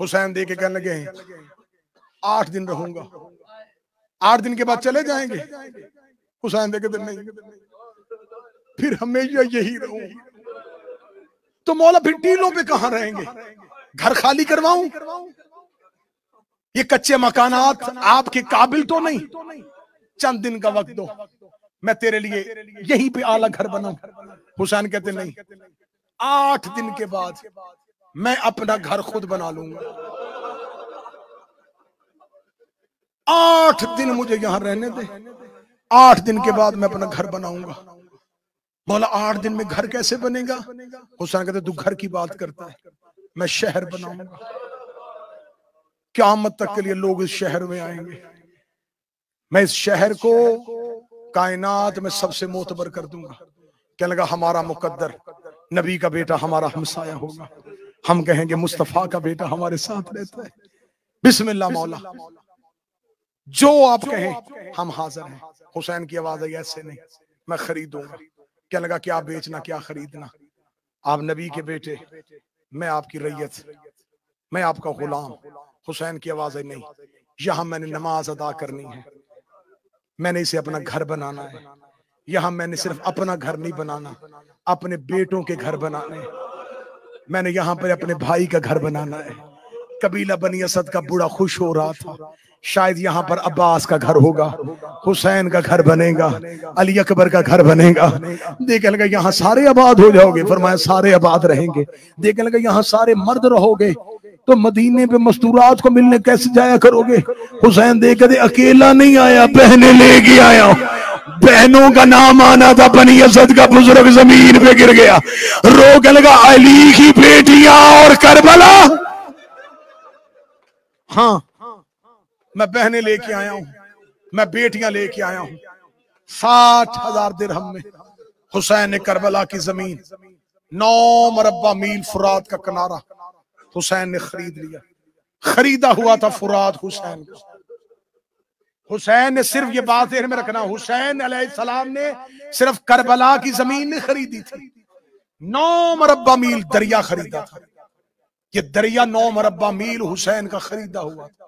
हुसैन देख के कहने लगे 8 दिन रहूंगा, 8 दिन के बाद चले जाएंगे। हुसैन देख के नहीं, फिर हमेशा यही रहूंगा। तो मौला फिर टीलों पे कहां रहेंगे? घर खाली करवाऊं? ये कच्चे मकानात आपके काबिल तो नहीं, चंद दिन का वक्त दो, मैं तेरे लिए यहीं पे आला घर बनाऊं। हुसैन कहते नहीं, 8 दिन के बाद मैं अपना घर खुद बना लूंगा। 8 दिन मुझे यहां रहने दे, 8 दिन के बाद मैं अपना घर बनाऊंगा। मौला 8 दिन में घर कैसे बनेगा? हुसैन कहते तू घर की बात करता है, मैं शहर बनाऊंगा। क़यामत तक के लिए लोग इस शहर में आएंगे, मैं इस शहर को कायनात में सबसे मोतबर कर दूंगा। कहने लगा हमारा मुकद्दर नबी का बेटा हमारा हमसाया होगा, हम कहेंगे मुस्तफा का बेटा हमारे साथ रहता है। बिस्मिल्लाह मौला, जो आप कहें हम हाजिर हैं। हुसैन की आवाज आई ऐसे नहीं, मैं खरीदूंगा। क्या लगा क्या बेचना क्या खरीदना, आप नबी के बेटे, मैं आपकी रैयत, मैं आपका गुलाम। हुसैन की आवाज आई नहीं, यहां मैंने नमाज अदा करनी है, मैंने इसे अपना घर बनाना है। यहां मैंने सिर्फ अपना घर नहीं बनाना, अपने बेटों के घर बनाने, मैंने यहां पर अपने भाई का घर बनाना है। कबीला बनी असद का बूढ़ा खुश हो रहा था, शायद यहाँ पर अब्बास का घर होगा, हुसैन का घर बनेगा, अली अकबर का घर बनेगा। देखने लगा यहाँ सारे आबाद हो जाओगे, फरमाया सारे आबाद रहेंगे। देखने लगा यहाँ सारे मर्द रहोगे, तो मदीने पे मस्तूरात को मिलने कैसे जाया करोगे? हुसैन देख दे अकेला नहीं आया, बहनें लेके आया। बहनों का नाम आना था, बनी असद का बुजुर्ग जमीन पे गिर गया, रो के लगा अली की बेटियां और करबला। हाँ मैं बहनें लेके आया हूं, मैं बेटियां लेके आया हूं। 60,000 दिरहम में हुसैन ने करबला की जमीन 9 मरबा मील फुरात का किनारा हुसैन ने खरीद लिया। खरीदा हुआ था फुरात हुसैन को। हुसैन ने सिर्फ ये बात ध्यान में रखना, हुसैन अलैहिस्सलाम ने सिर्फ करबला की जमीन नहीं खरीदी थी, 9 मरबा मील दरिया खरीदा था। ये दरिया 9 मरबा मील हुसैन का खरीदा हुआ था।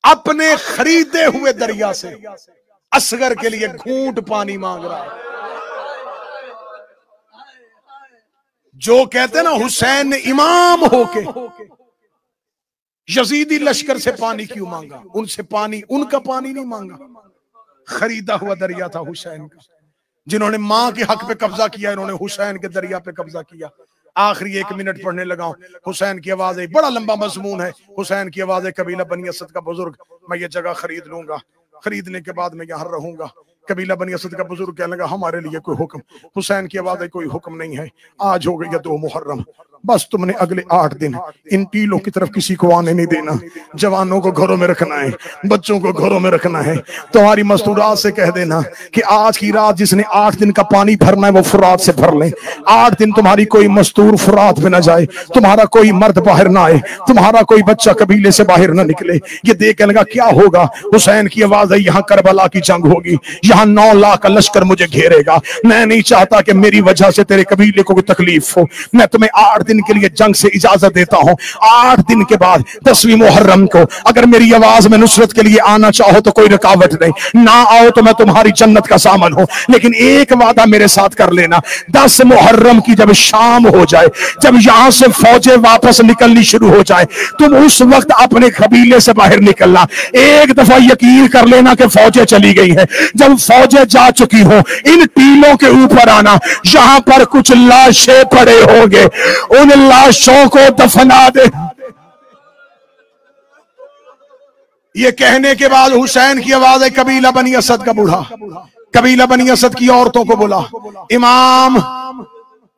अपने खरीदे हुए दरिया से असगर के लिए घूंट पानी मांग रहा है। जो कहते हैं ना हुसैन ने इमाम होके यजीदी लश्कर से पानी क्यों मांगा, उनसे पानी, उनका पानी नहीं मांगा, खरीदा हुआ दरिया था हुसैन का। जिन्होंने मां के हक पे कब्जा किया, इन्होंने हुसैन के दरिया पे कब्जा किया। आखिरी 1 मिनट पढ़ने लगा हूं, हुसैन की आवाज है, बड़ा लंबा मजमून है। हुसैन की आवाज है, कबीला बनी असद का बुजुर्ग, मैं ये जगह खरीद लूंगा, खरीदने के बाद मैं यहाँ रहूंगा। कबीला बनी असद का बुजुर्ग कहने लगा हमारे लिए कोई हुक्म। हुसैन की आवाज है, कोई हुक्म नहीं है, आज हो गई 2 मुहर्रम, बस तुमने अगले 8 दिन इन टीलों की तरफ किसी को आने नहीं देना। जवानों को घरों में रखना है, बच्चों को घरों में रखना है। तुम्हारी मस्तूरात से कह देना कि आज की रात जिसने 8 दिन का पानी भरना है वो फुरात से भर ले। 8 दिन तुम्हारी कोई मस्तूर फुरात में ना जाए, तुम्हारा कोई मर्द बाहर ना आए, तुम्हारा कोई बच्चा कबीले से बाहर ना निकले। ये देख लगा क्या होगा। हुसैन की आवाज है, यहाँ करबला की जंग होगी, यहाँ 9 लाख का लश्कर मुझे घेरेगा। मैं नहीं चाहता कि मेरी वजह से तेरे कबीले को कोई तकलीफ हो। मैं तुम्हें 8 दिन के लिए जंग से इजाजत देता हूं। 8 दिन के बाद 10वीं मुहर्रम को अगर मेरी आवाज में नुसरत के लिए आना चाहो तो कोई रुकावट नहीं, ना आओ तो मैं तुम्हारी जन्नत का सामान हूं। लेकिन एक वादा मेरे साथ कर लेना, 10 मुहर्रम की जब शाम हो जाए, जब यहां से फौजें वापस निकलनी शुरू हो जाए, तुम उस वक्त अपने कबीले से बाहर निकलना। एक दफा यकीन कर लेना कि फौजें चली गई हैं। जब फौजें जा चुकी हो, इन टीलों के ऊपर आना, यहां पर कुछ लाशें पड़े होंगे, उन लाशों को दफना दे। ये कहने के बाद हुसैन की आवाज है, कबीला बनी असद का बूढ़ा, कबीला बनी असद की औरतों को बोला, इमाम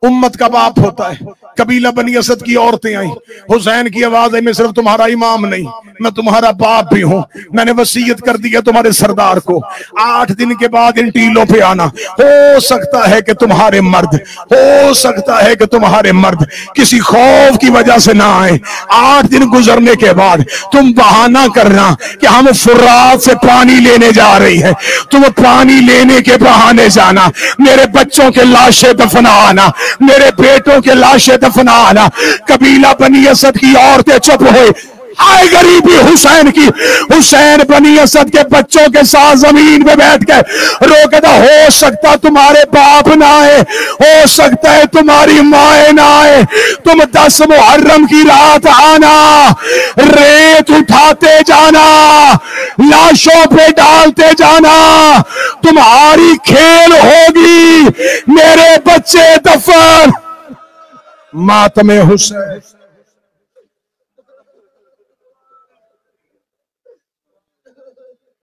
उम्मत का बाप होता है। कबीला बनी असद की औरतें आई, हुसैन की आवाज है, मैं सिर्फ तुम्हारा इमाम नहीं, मैं तुम्हारा बाप भी हूं। मैंने वसीयत कर दिया तुम्हारे सरदार को, 8 दिन के बाद इन टीलों पे आना। हो सकता है कि तुम्हारे मर्द, हो सकता है कि तुम्हारे मर्द किसी खौफ की वजह से ना आए। 8 दिन गुजरने के बाद तुम बहाना करना कि हम फुरात से पानी लेने जा रही है, तुम पानी लेने के बहाने जाना, मेरे बच्चों के लाशें दफना आना, मेरे बेटों के लाशें दफना आना। कबीला बनी असद की औरतें चुप हुई। आए गरीबी हुसैन की। हुसैन बनी असद के बच्चों के साथ जमीन पे बैठ के रोके था, हो सकता तुम्हारे बाप ना आए, हो सकता है तुम्हारी माए ना आए, तुम 10 मुहर्रम की रात आना, रेत उठाते जाना, लाशों पे डालते जाना, तुम्हारी खेल होगी, मेरे बच्चे दफन। मातमे हुसैन।